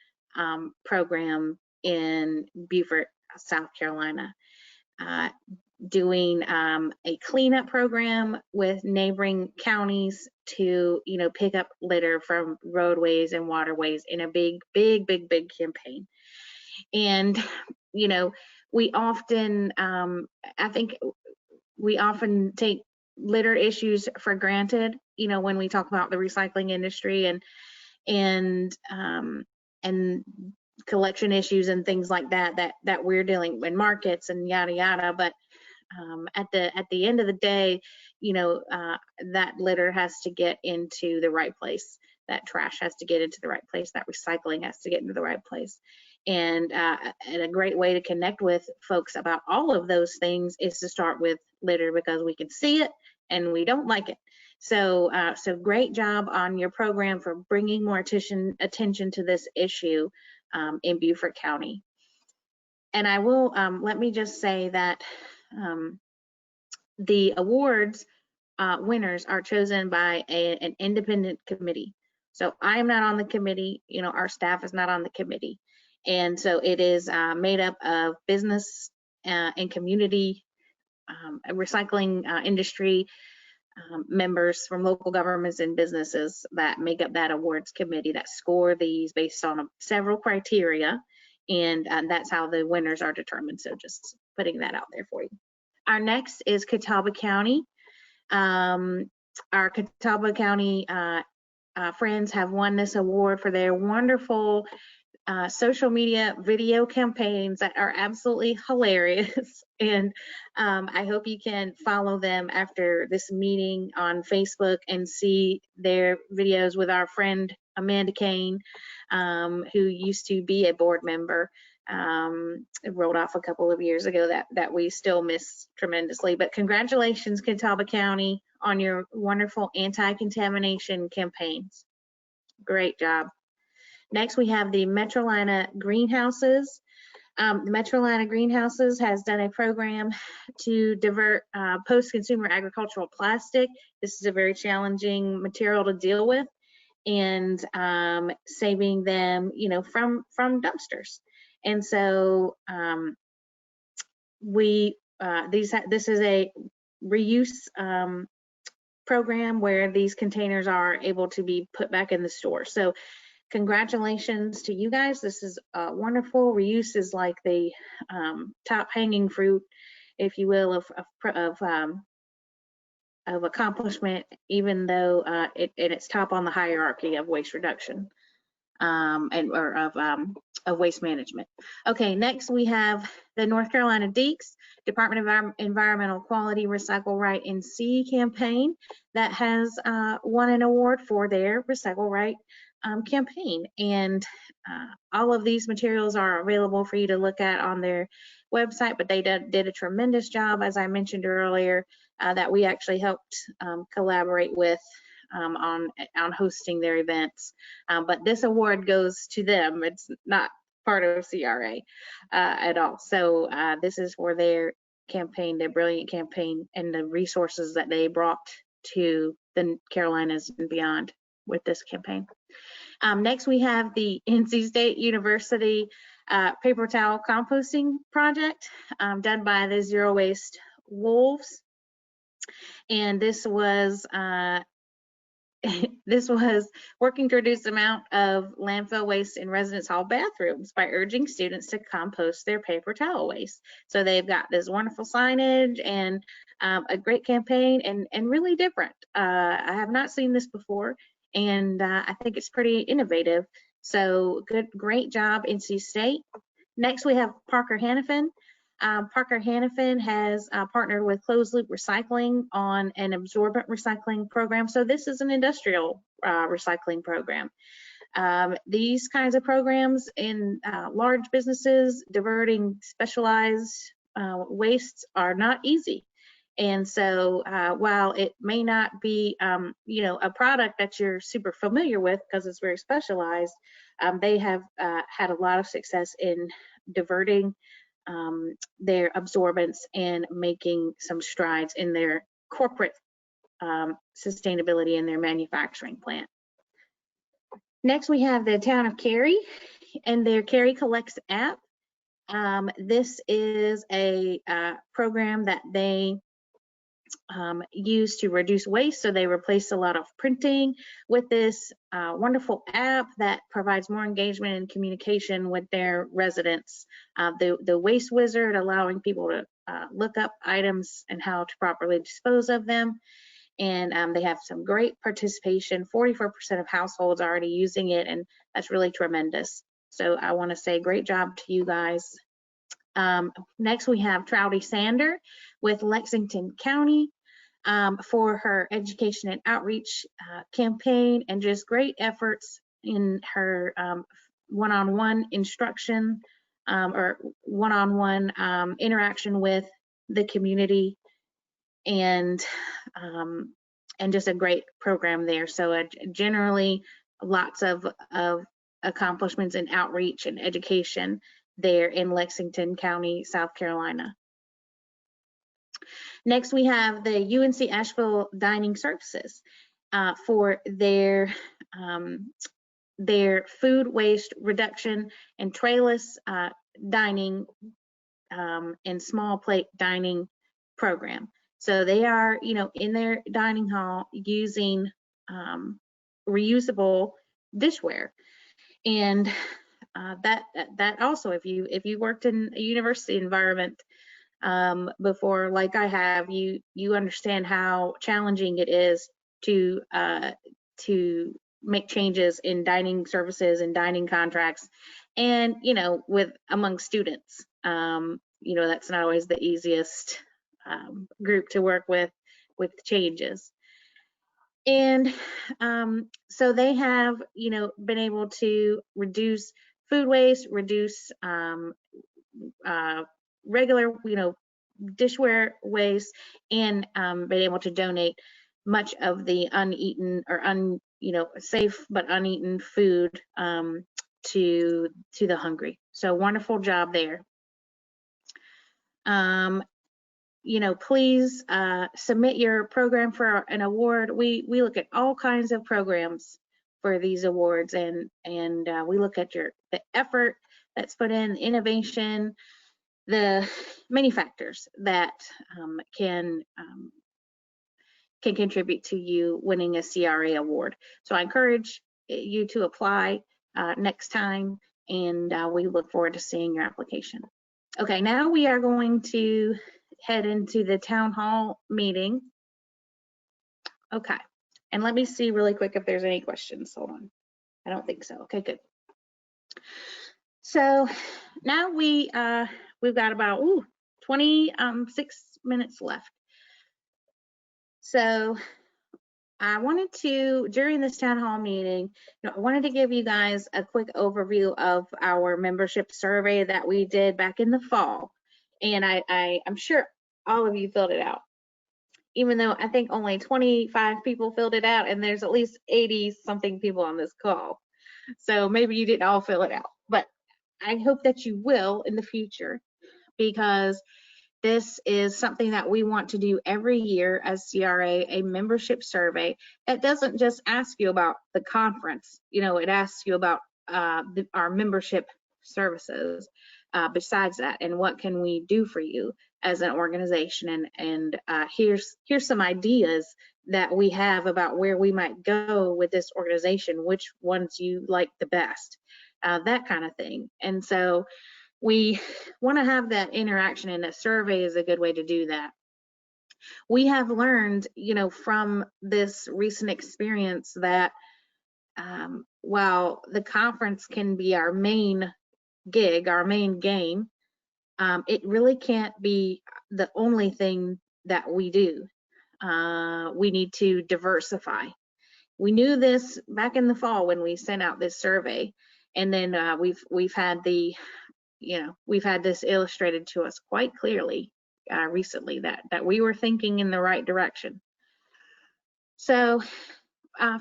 program in Beaufort, South Carolina. Doing a cleanup program with neighboring counties to, pick up litter from roadways and waterways in a big campaign. And, we often, I think we often take litter issues for granted, when we talk about the recycling industry and collection issues and things like that we're dealing with, markets and yada yada. But at the end of the day, that litter has to get into the right place. That trash has to get into the right place. That recycling has to get into the right place. And a great way to connect with folks about all of those things is to start with litter, because we can see it and we don't like it. So great job on your program for bringing more attention to this issue in Beaufort County. And I will let me just say that the awards winners are chosen by an independent committee. So I am not on the committee, our staff is not on the committee. And so it is made up of business and community recycling industry members from local governments and businesses that make up that awards committee that score these based on several criteria. And that's how the winners are determined. So just putting that out there for you. Our next is Catawba County. Our Catawba County friends have won this award for their wonderful social media video campaigns that are absolutely hilarious. And I hope you can follow them after this meeting on Facebook and see their videos with our friend Amanda Kane, who used to be a board member. It rolled off a couple of years ago that we still miss tremendously. But congratulations, Catawba County, on your wonderful anti-contamination campaigns. Great job. Next, we have the Metrolina Greenhouses. The Metrolina Greenhouses has done a program to divert post-consumer agricultural plastic. This is a very challenging material to deal with, and saving them, from dumpsters. And so this is a reuse program where these containers are able to be put back in the store. So congratulations to you guys. This is wonderful. Reuse is like the top hanging fruit, if you will, of accomplishment, even though it's top on the hierarchy of waste reduction of waste management. Okay, next we have the North Carolina DEECS, Department of Environmental Quality Recycle Right and See campaign that has won an award for their Recycle Right campaign. And all of these materials are available for you to look at on their website, but they did a tremendous job, as I mentioned earlier, that we actually helped collaborate with on hosting their events. But this award goes to them. It's not part of CRA at all. So this is for their campaign, their brilliant campaign, and the resources that they brought to the Carolinas and beyond with this campaign. Next, we have the NC State University paper towel composting project done by the Zero Waste Wolves. And this was this was working to reduce the amount of landfill waste in residence hall bathrooms by urging students to compost their paper towel waste. So they've got this wonderful signage and a great campaign and really different. I have not seen this before, and I think it's pretty innovative. So great job, NC State. Next, we have Parker Hannafin. Parker Hannafin has partnered with Closed Loop Recycling on an absorbent recycling program. So this is an industrial recycling program. These kinds of programs in large businesses diverting specialized wastes are not easy. And so while it may not be, a product that you're super familiar with because it's very specialized, they have had a lot of success in diverting their absorbents and making some strides in their corporate sustainability in their manufacturing plant. Next, we have the town of Cary and their Cary Collects app. This is a program that they use to reduce waste. So they replace a lot of printing with this wonderful app that provides more engagement and communication with their residents. The Waste Wizard allowing people to look up items and how to properly dispose of them. And they have some great participation. 44% of households already using it, and that's really tremendous. So I want to say great job to you guys. Next, we have Trouty Sander with Lexington County for her education and outreach campaign, and just great efforts in her one-on-one instruction or one-on-one interaction with the community, and just a great program there. So generally lots of accomplishments in outreach and education there in Lexington County, South Carolina. Next, we have the UNC Asheville Dining Services for their food waste reduction and trayless dining and small plate dining program. So they are, in their dining hall using reusable dishware, and that also, if you worked in a university environment before, like I have, you understand how challenging it is to make changes in dining services and dining contracts, and with among students, that's not always the easiest group to work with changes. And so they have been able to reduce food waste, reduce regular dishware waste, and been able to donate much of the uneaten or safe but uneaten food to the hungry. So wonderful job there. Please submit your program for an award. We look at all kinds of programs for these awards, and we look at the effort that's put in, innovation, the many factors that can contribute to you winning a CRA award. So I encourage you to apply next time, and we look forward to seeing your application. Okay, now we are going to head into the town hall meeting. Okay, and let me see really quick if there's any questions. Hold on. I don't think so. Okay, good. So now we've got about 26 minutes left. So I wanted to, during this town hall meeting, I wanted to give you guys a quick overview of our membership survey that we did back in the fall. And I'm sure all of you filled it out, even though I think only 25 people filled it out, and there's at least 80 something people on this call. So maybe you didn't all fill it out, but I hope that you will in the future, because this is something that we want to do every year as CRA, a membership survey that doesn't just ask you about the conference. It asks you about our membership services. besides that, and what can we do for you as an organization, and here's some ideas that we have about where we might go with this organization, which ones you like the best, that kind of thing. And so we want to have that interaction, and a survey is a good way to do that. We have learned, from this recent experience that while the conference can be our main gig, our main game, it really can't be the only thing that we do. We need to diversify. We knew this back in the fall when we sent out this survey, and then we've had this illustrated to us quite clearly recently that we were thinking in the right direction. So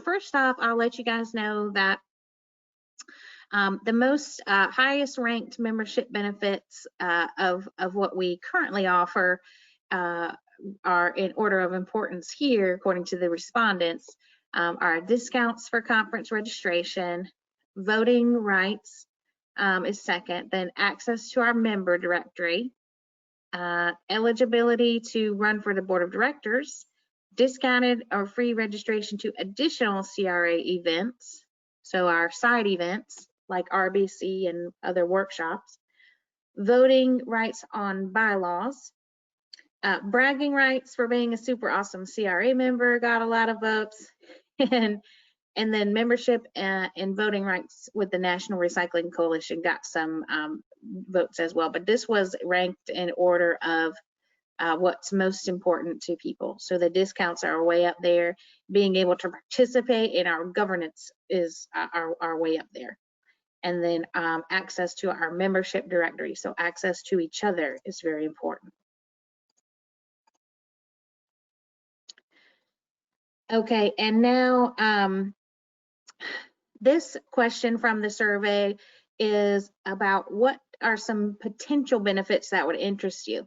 first off, I'll let you guys know that the most highest ranked membership benefits of what we currently offer are in order of importance here, according to the respondents, are discounts for conference registration, voting rights is second, then access to our member directory, eligibility to run for the board of directors, discounted or free registration to additional CRA events, so our side events like RBC and other workshops, voting rights on bylaws, bragging rights for being a super awesome CRA member, got a lot of votes, and then membership and voting rights with the National Recycling Coalition got some votes as well. But this was ranked in order of what's most important to people. So the discounts are way up there. Being able to participate in our governance is are way up there. And then access to our membership directory. So access to each other is very important. Okay, and now this question from the survey is about what are some potential benefits that would interest you.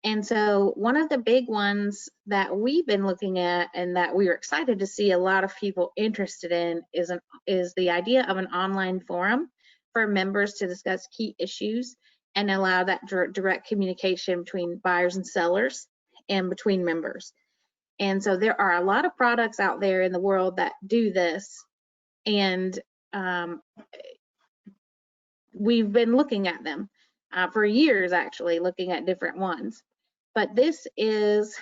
And so one of the big ones that we've been looking at and that we are excited to see a lot of people interested in is the idea of an online forum for members to discuss key issues and allow that direct communication between buyers and sellers and between members. And so there are a lot of products out there in the world that do this, and we've been looking at them for years, actually, looking at different ones. But this is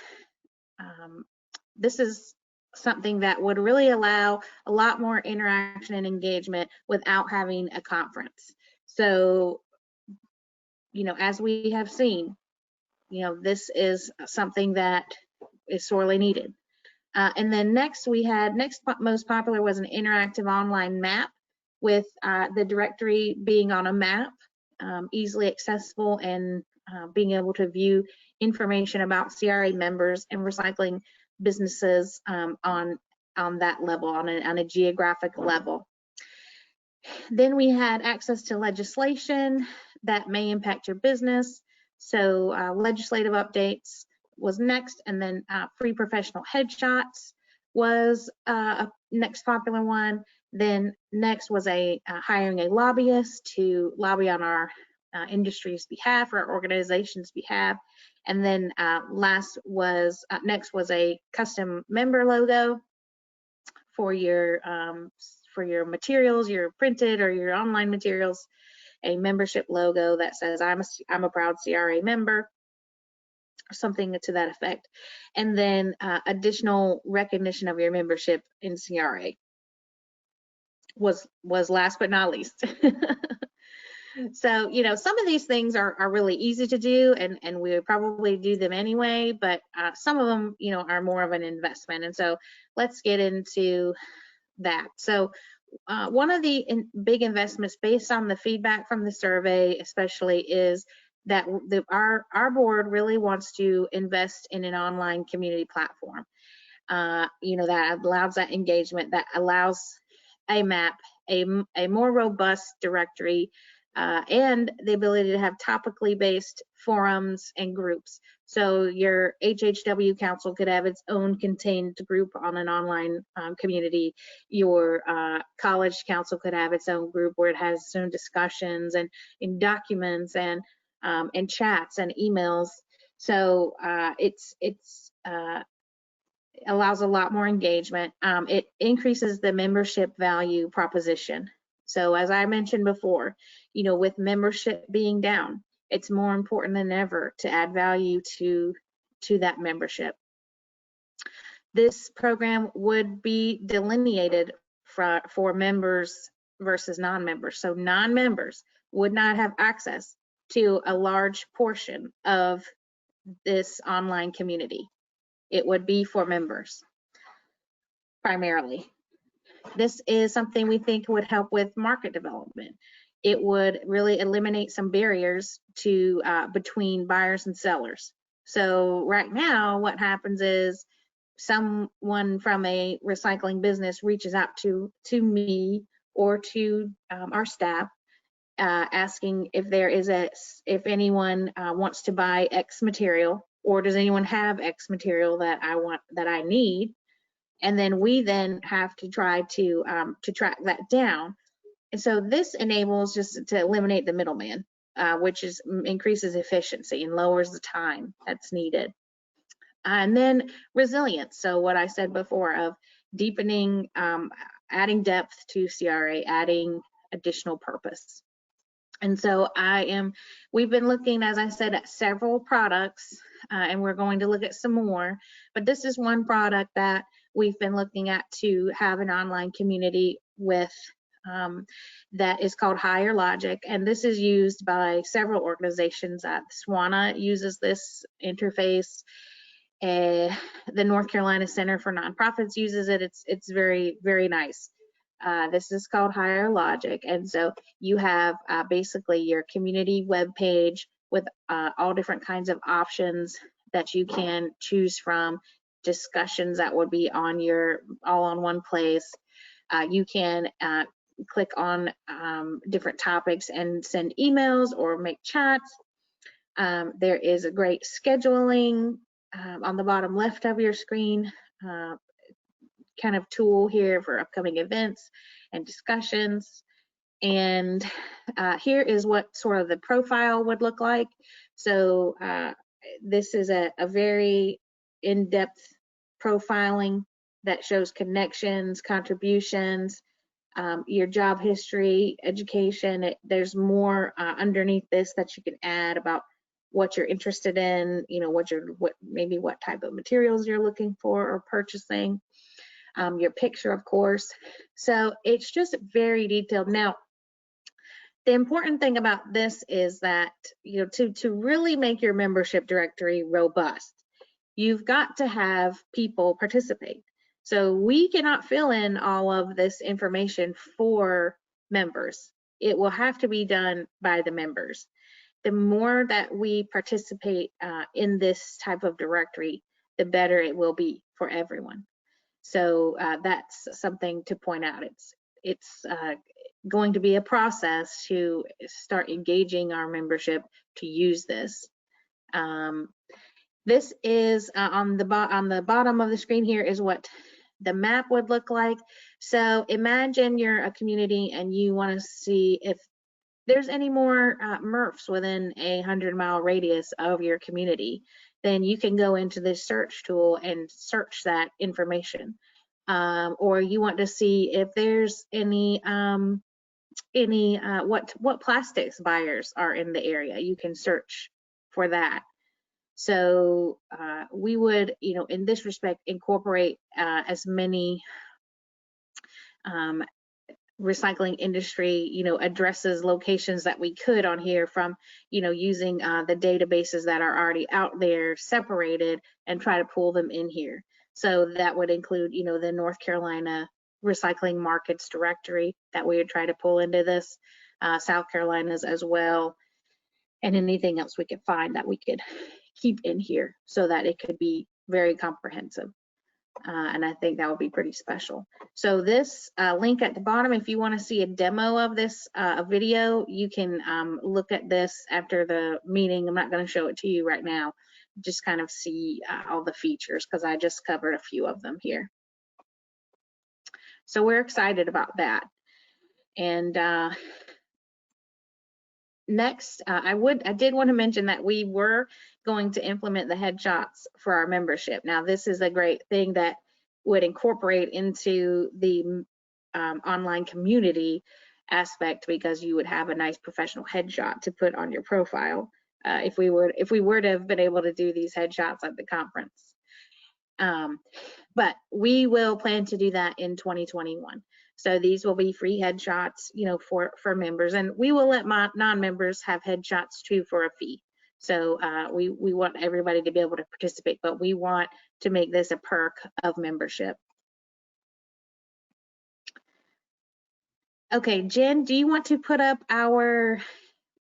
something that would really allow a lot more interaction and engagement without having a conference. So, as we have seen, this is something that is sorely needed. And then next most popular was an interactive online map with the directory being on a map, easily accessible, and being able to view information about CRA members and recycling businesses on that level, on a geographic level. Then we had access to legislation that may impact your business. So legislative updates was next, and then free professional headshots was a next popular one. Then next was hiring a lobbyist to lobby on our industry's behalf or our organization's behalf. And then next was a custom member logo for your materials, your printed or your online materials, a membership logo that says I'm a proud CRA member, or something to that effect. And then additional recognition of your membership in CRA was last but not least. So, some of these things are really easy to do, and we would probably do them anyway, but some of them, are more of an investment. And so let's get into that. So one of the big investments based on the feedback from the survey especially is that our board really wants to invest in an online community platform, that allows that engagement, that allows a map, a more robust directory, and the ability to have topically based forums and groups. So your HHW council could have its own contained group on an online community. Your college council could have its own group where it has its own discussions and documents and chats and emails. So it's allows a lot more engagement. It increases the membership value proposition. So as I mentioned before, you know, with membership being down, it's more important than ever to add value to that membership. This program would be delineated for members versus non-members. So non-members would not have access to a large portion of this online community. It would be for members primarily. This is something we think would help with market development. It would really eliminate some barriers to between buyers and sellers. So right now, what happens is someone from a recycling business reaches out to me or to our staff, asking if there is if anyone wants to buy X material, or does anyone have X material that I need. And then we then have to try to track that down. And so this enables just to eliminate the middleman, which increases efficiency and lowers the time that's needed. And then resilience. So what I said before of deepening, adding depth to CRA, adding additional purpose. And so we've been looking, as I said, at several products, and we're going to look at some more, but this is one product that we've been looking at to have an online community with that is called Higher Logic, and this is used by several organizations. SWANA uses this interface. The North Carolina Center for Nonprofits uses it. It's very, very nice. This is called Higher Logic, and so you have basically your community web page with all different kinds of options that you can choose from, discussions that would be on all on one place. You can click on different topics and send emails or make chats. There is a great scheduling on the bottom left of your screen kind of tool here for upcoming events and discussions. And here is what sort of the profile would look like. So this is a very in-depth profiling that shows connections, contributions, your job history, education. There's more underneath this that you can add about what you're interested in, you know, maybe what type of materials you're looking for or purchasing, your picture, of course. So it's just very detailed. Now, the important thing about this is that, you know, to really make your membership directory robust, you've got to have people participate. So we cannot fill in all of this information for members. It will have to be done by the members. The more that we participate in this type of directory, the better it will be for everyone. So that's something to point out. It's going to be a process to start engaging our membership to use this. This is on the bottom of the screen here is what the map would look like. So imagine you're a community and you want to see if there's any more MRFs within a 100-mile radius of your community. Then you can go into this search tool and search that information. Or you want to see if there's any what plastics buyers are in the area. You can search for that. So we would, you know, in this respect, incorporate as many recycling industry, you know, addresses, locations that we could on here from, you know, using the databases that are already out there separated and try to pull them in here. So that would include, you know, the North Carolina recycling markets directory that we would try to pull into this, South Carolina's as well, and anything else we could find that we could keep in here so that it could be very comprehensive. And I think that would be pretty special. So this link at the bottom, if you want to see a demo of this video, you can look at this after the meeting. I'm not going to show it to you right now. Just kind of see all the features because I just covered a few of them here. So we're excited about that. And next, I did want to mention that we were going to implement the headshots for our membership. Now, this is a great thing that would incorporate into the online community aspect, because you would have a nice professional headshot to put on your profile if we were to have been able to do these headshots at the conference. But we will plan to do that in 2021. So these will be free headshots, you know, for members, and we will let non-members have headshots too for a fee. So we want everybody to be able to participate, but we want to make this a perk of membership. Okay, Jen, do you want to put up our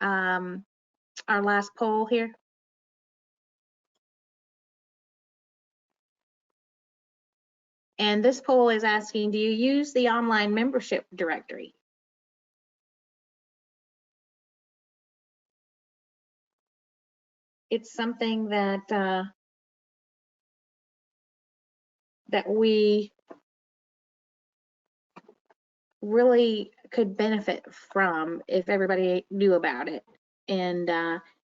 last poll here? And this poll is asking, do you use the online membership directory? It's something that that we really could benefit from if everybody knew about it. And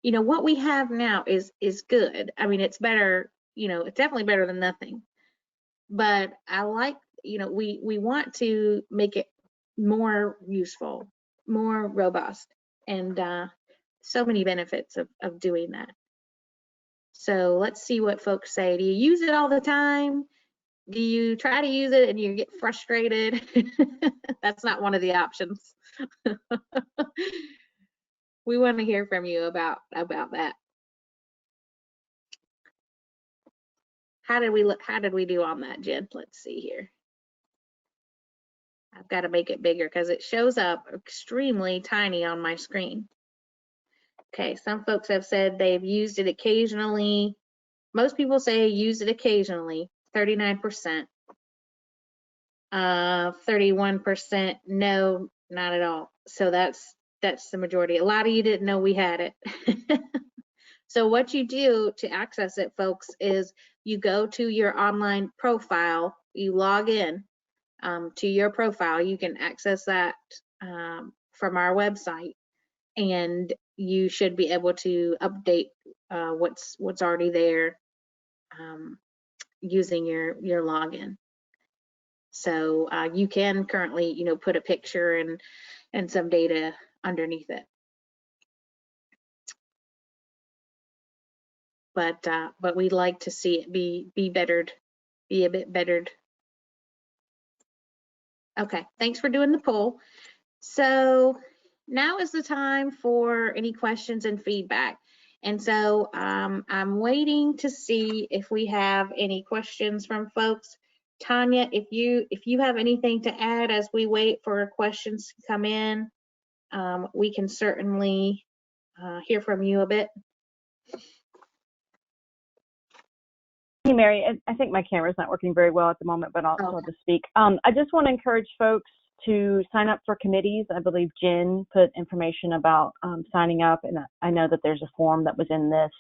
you know, what we have now is good. I mean, it's better, you know, it's definitely better than nothing. But I like, you know, we want to make it more useful, more robust, and so many benefits of doing that. So let's see what folks say. Do you use it all the time? Do you try to use it and you get frustrated? That's not one of the options. We want to hear from you about that. How did we do on that, Jen? Let's see here. I've got to make it bigger because it shows up extremely tiny on my screen. Okay, some folks have said they've used it occasionally. Most people say use it occasionally, 39%. 31% no, not at all. So that's the majority. A lot of you didn't know we had it. So what you do to access it, folks, is you go to your online profile, you log in to your profile. You can access that from our website, and you should be able to update what's already there using your login. So you can currently, you know, put a picture and some data underneath it. But we'd like to see it be bettered, be a bit bettered. Okay, thanks for doing the poll. So now is the time for any questions and feedback. And so I'm waiting to see if we have any questions from folks. Tanya, if you have anything to add as we wait for questions to come in, we can certainly hear from you a bit. Hey, Mary, I think my camera's not working very well at the moment, but I'll just speak. I just want to encourage folks to sign up for committees. I believe Jen put information about signing up, and I know that there's a form that was in this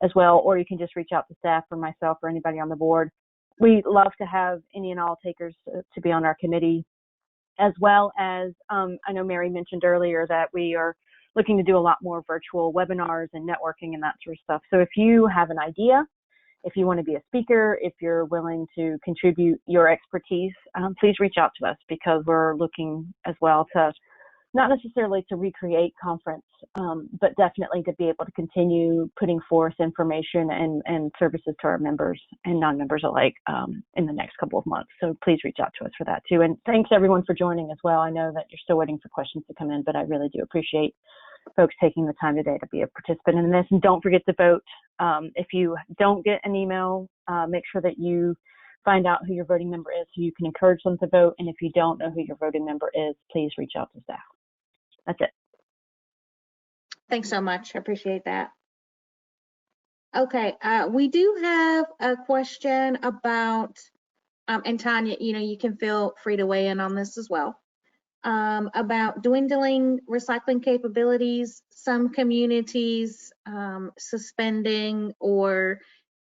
as well, or you can just reach out to staff or myself or anybody on the board. We love to have any and all takers to be on our committee, as well as I know Mary mentioned earlier that we are looking to do a lot more virtual webinars and networking and that sort of stuff. So if you have an idea, if you want to be a speaker, if you're willing to contribute your expertise, please reach out to us, because we're looking as well to not necessarily to recreate conference, but definitely to be able to continue putting forth information and services to our members and non-members alike in the next couple of months. So please reach out to us for that too. And thanks everyone for joining as well. I know that you're still waiting for questions to come in, but I really do appreciate folks taking the time today to be a participant in this. And don't forget to vote. If you don't get an email, make sure that you find out who your voting member is so you can encourage them to vote. And if you don't know who your voting member is, please reach out to staff. That's it. Thanks so much. I appreciate that. Okay, we do have a question about and Tanya, you can feel free to weigh in on this as well, about dwindling recycling capabilities, some communities suspending or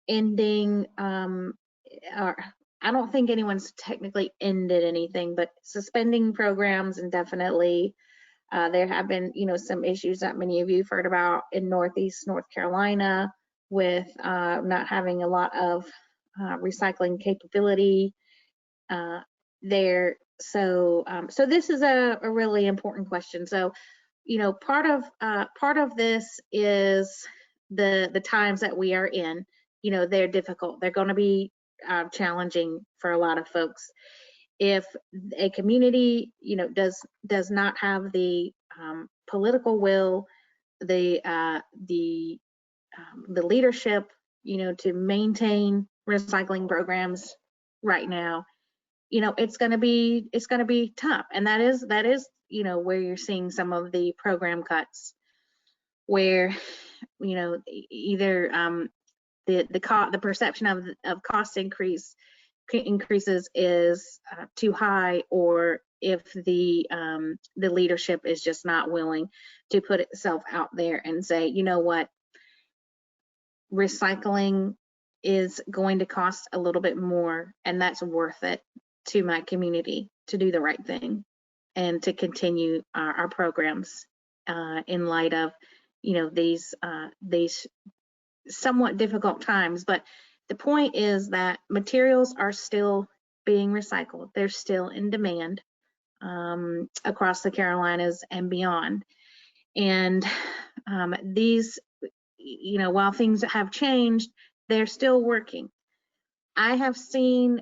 ending, or I don't think anyone's technically ended anything, but suspending programs indefinitely. There have been, some issues that many of you have heard about in Northeast North Carolina with not having a lot of recycling capability there. So this is a really important question. So, part of this is the times that we are in. They're difficult. They're going to be challenging for a lot of folks. If a community, does not have the political will, the leadership, to maintain recycling programs right now, it's going to be tough. And that is, where you're seeing some of the program cuts, where, either the perception of cost increases is too high, or if the leadership is just not willing to put itself out there and say, you know what, recycling is going to cost a little bit more, and that's worth it to my community to do the right thing and to continue our programs in light of, these somewhat difficult times. But the point is that materials are still being recycled. They're still in demand across the Carolinas and beyond. And these, while things have changed, they're still working. I have seen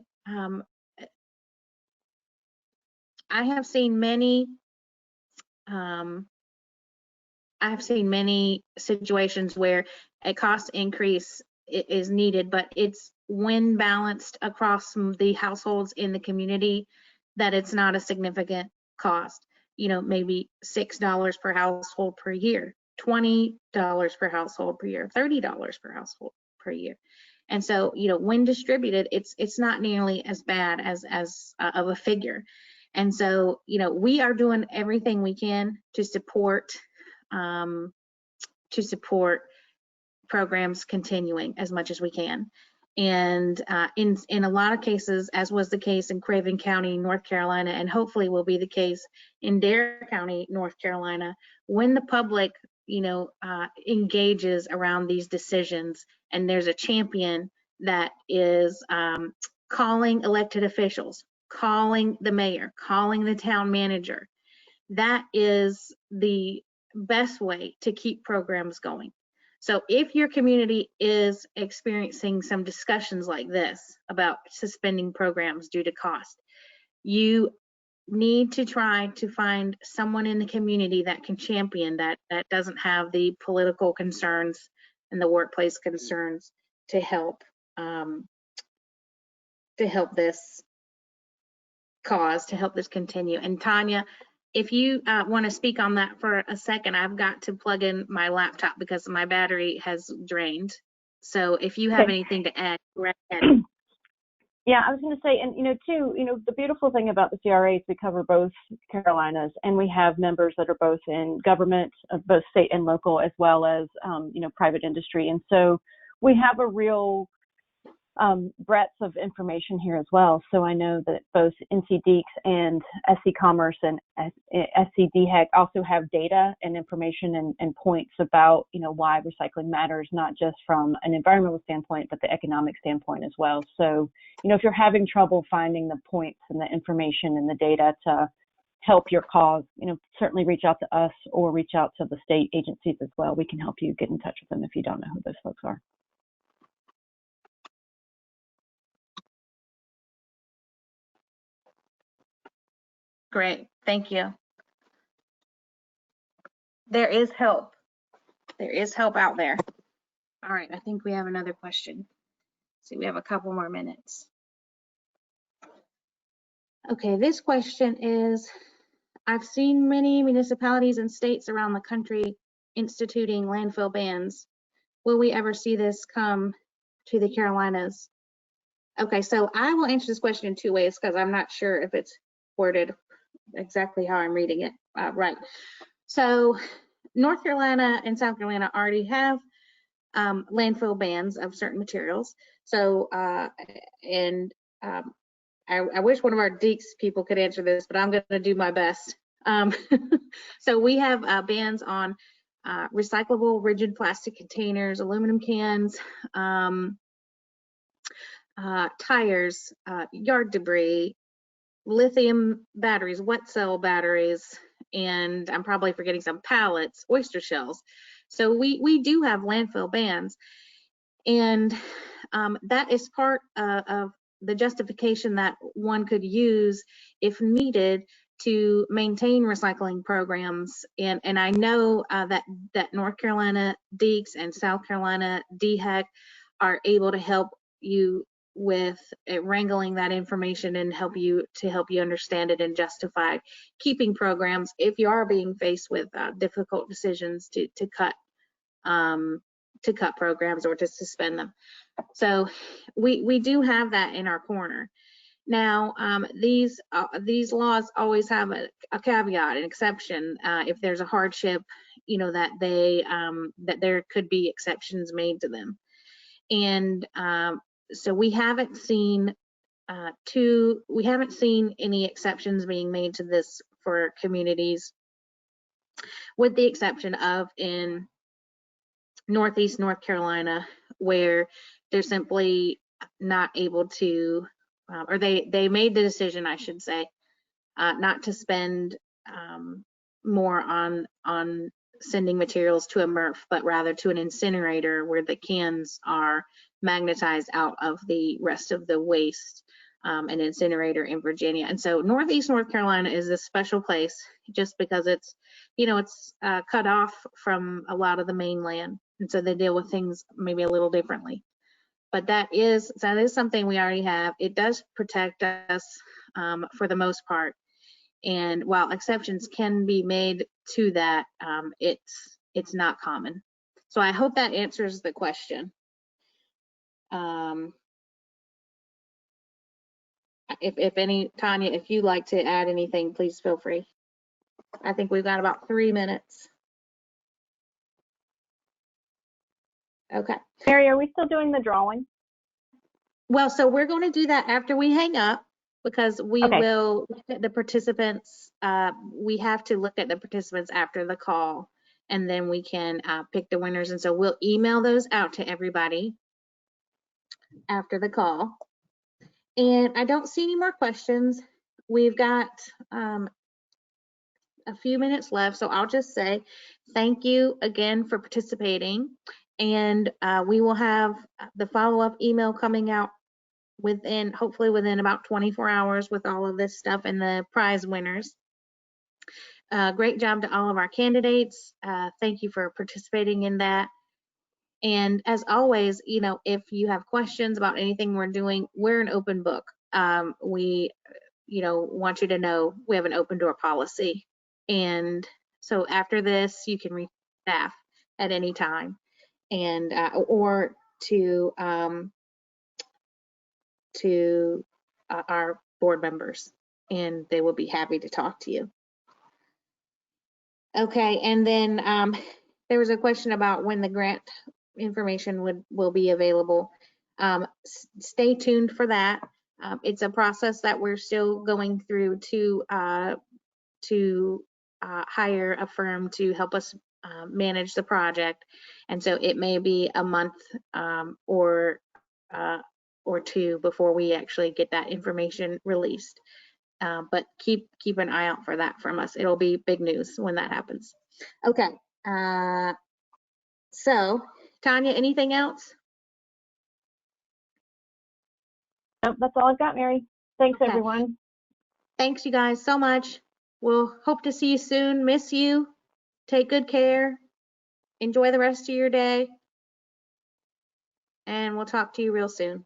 many situations where a cost increase is needed, but it's when balanced across the households in the community that it's not a significant cost. Maybe $6 per household per year, $20 per household per year, $30 per household per year. And so, when distributed, it's not nearly as bad as of a figure. And so, we are doing everything we can to support programs continuing as much as we can. And in a lot of cases, as was the case in Craven County, North Carolina, and hopefully will be the case in Dare County, North Carolina, when the public, engages around these decisions, and there's a champion that is calling elected officials, calling the mayor, calling the town manager, that is the best way to keep programs going. So if your community is experiencing some discussions like this about suspending programs due to cost, you need to try to find someone in the community that can champion that doesn't have the political concerns and the workplace concerns to help this cause, to help this continue. And Tanya, if you want to speak on that for a second, I've got to plug in my laptop because my battery has drained. So if you have anything to add, go ahead. Yeah, I was going to say, and the beautiful thing about the CRA is we cover both Carolinas, and we have members that are both in government, both state and local, as well as private industry. And so we have a real breadth of information here as well. So I know that both NC Deeks and SC Commerce and SC DHEC also have data and information and points about, why recycling matters, not just from an environmental standpoint, but the economic standpoint as well. So, if you're having trouble finding the points and the information and the data to help your cause, certainly reach out to us or reach out to the state agencies as well. We can help you get in touch with them if you don't know who those folks are. Great, thank you. There is help. There is help out there. All right, I think we have another question. See, we have a couple more minutes. Okay, this question is, I've seen many municipalities and states around the country instituting landfill bans. Will we ever see this come to the Carolinas? Okay, so I will answer this question in two ways because I'm not sure if it's worded exactly how I'm reading it right. So North Carolina and South Carolina already have landfill bans of certain materials. So, I wish one of our Deeks people could answer this, but I'm going to do my best. So we have bans on recyclable rigid plastic containers, aluminum cans, tires, yard debris, lithium batteries, wet cell batteries, and I'm probably forgetting some pallets, oyster shells. So we do have landfill bans, and that is part of the justification that one could use if needed to maintain recycling programs. And I know that North Carolina Deeks and South Carolina DHEC are able to help you with wrangling that information and help you understand it and justify keeping programs if you are being faced with difficult decisions to cut programs or to suspend them. So we do have that in our corner. Now, these laws always have a caveat, an exception, if there's a hardship, that that there could be exceptions made to them. And so we haven't seen any exceptions being made to this for communities, with the exception of in Northeast North Carolina, where they're simply not able to, or they made the decision, I should say, not to spend more on sending materials to a MRF, but rather to an incinerator where the cans are magnetized out of the rest of the waste, an incinerator in Virginia. And so Northeast North Carolina is a special place just because it's, it's cut off from a lot of the mainland. And so they deal with things maybe a little differently. But that is something we already have. It does protect us for the most part. And while exceptions can be made to that, it's not common. So I hope that answers the question. If any, Tanya, if you'd like to add anything, please feel free. I think we've got about 3 minutes. Okay. Mary, are we still doing the drawing? Well, so we're going to do that after we hang up, because we will look at the participants. We have to look at the participants after the call, and then we can pick the winners. And so we'll email those out to everybody after the call. And I don't see any more questions. We've got a few minutes left, so I'll just say thank you again for participating. And we will have the follow-up email coming out hopefully within about 24 hours with all of this stuff and the prize winners. Great job to all of our candidates. Thank you for participating in that. And as always, if you have questions about anything we're doing, we're an open book. We, want you to know we have an open door policy. And so after this, you can reach staff at any time, and or to our board members, and they will be happy to talk to you. Okay, and then there was a question about when the grant information will be available. Stay tuned for that. It's a process that we're still going through to hire a firm to help us manage the project, and so it may be a month or two before we actually get that information released. But keep an eye out for that from us. It'll be big news when that happens. Okay. So Tanya, anything else? Nope, that's all I've got, Mary. Thanks, Okay. everyone. Thanks, you guys, so much. We'll hope to see you soon. Miss you. Take good care. Enjoy the rest of your day. And we'll talk to you real soon.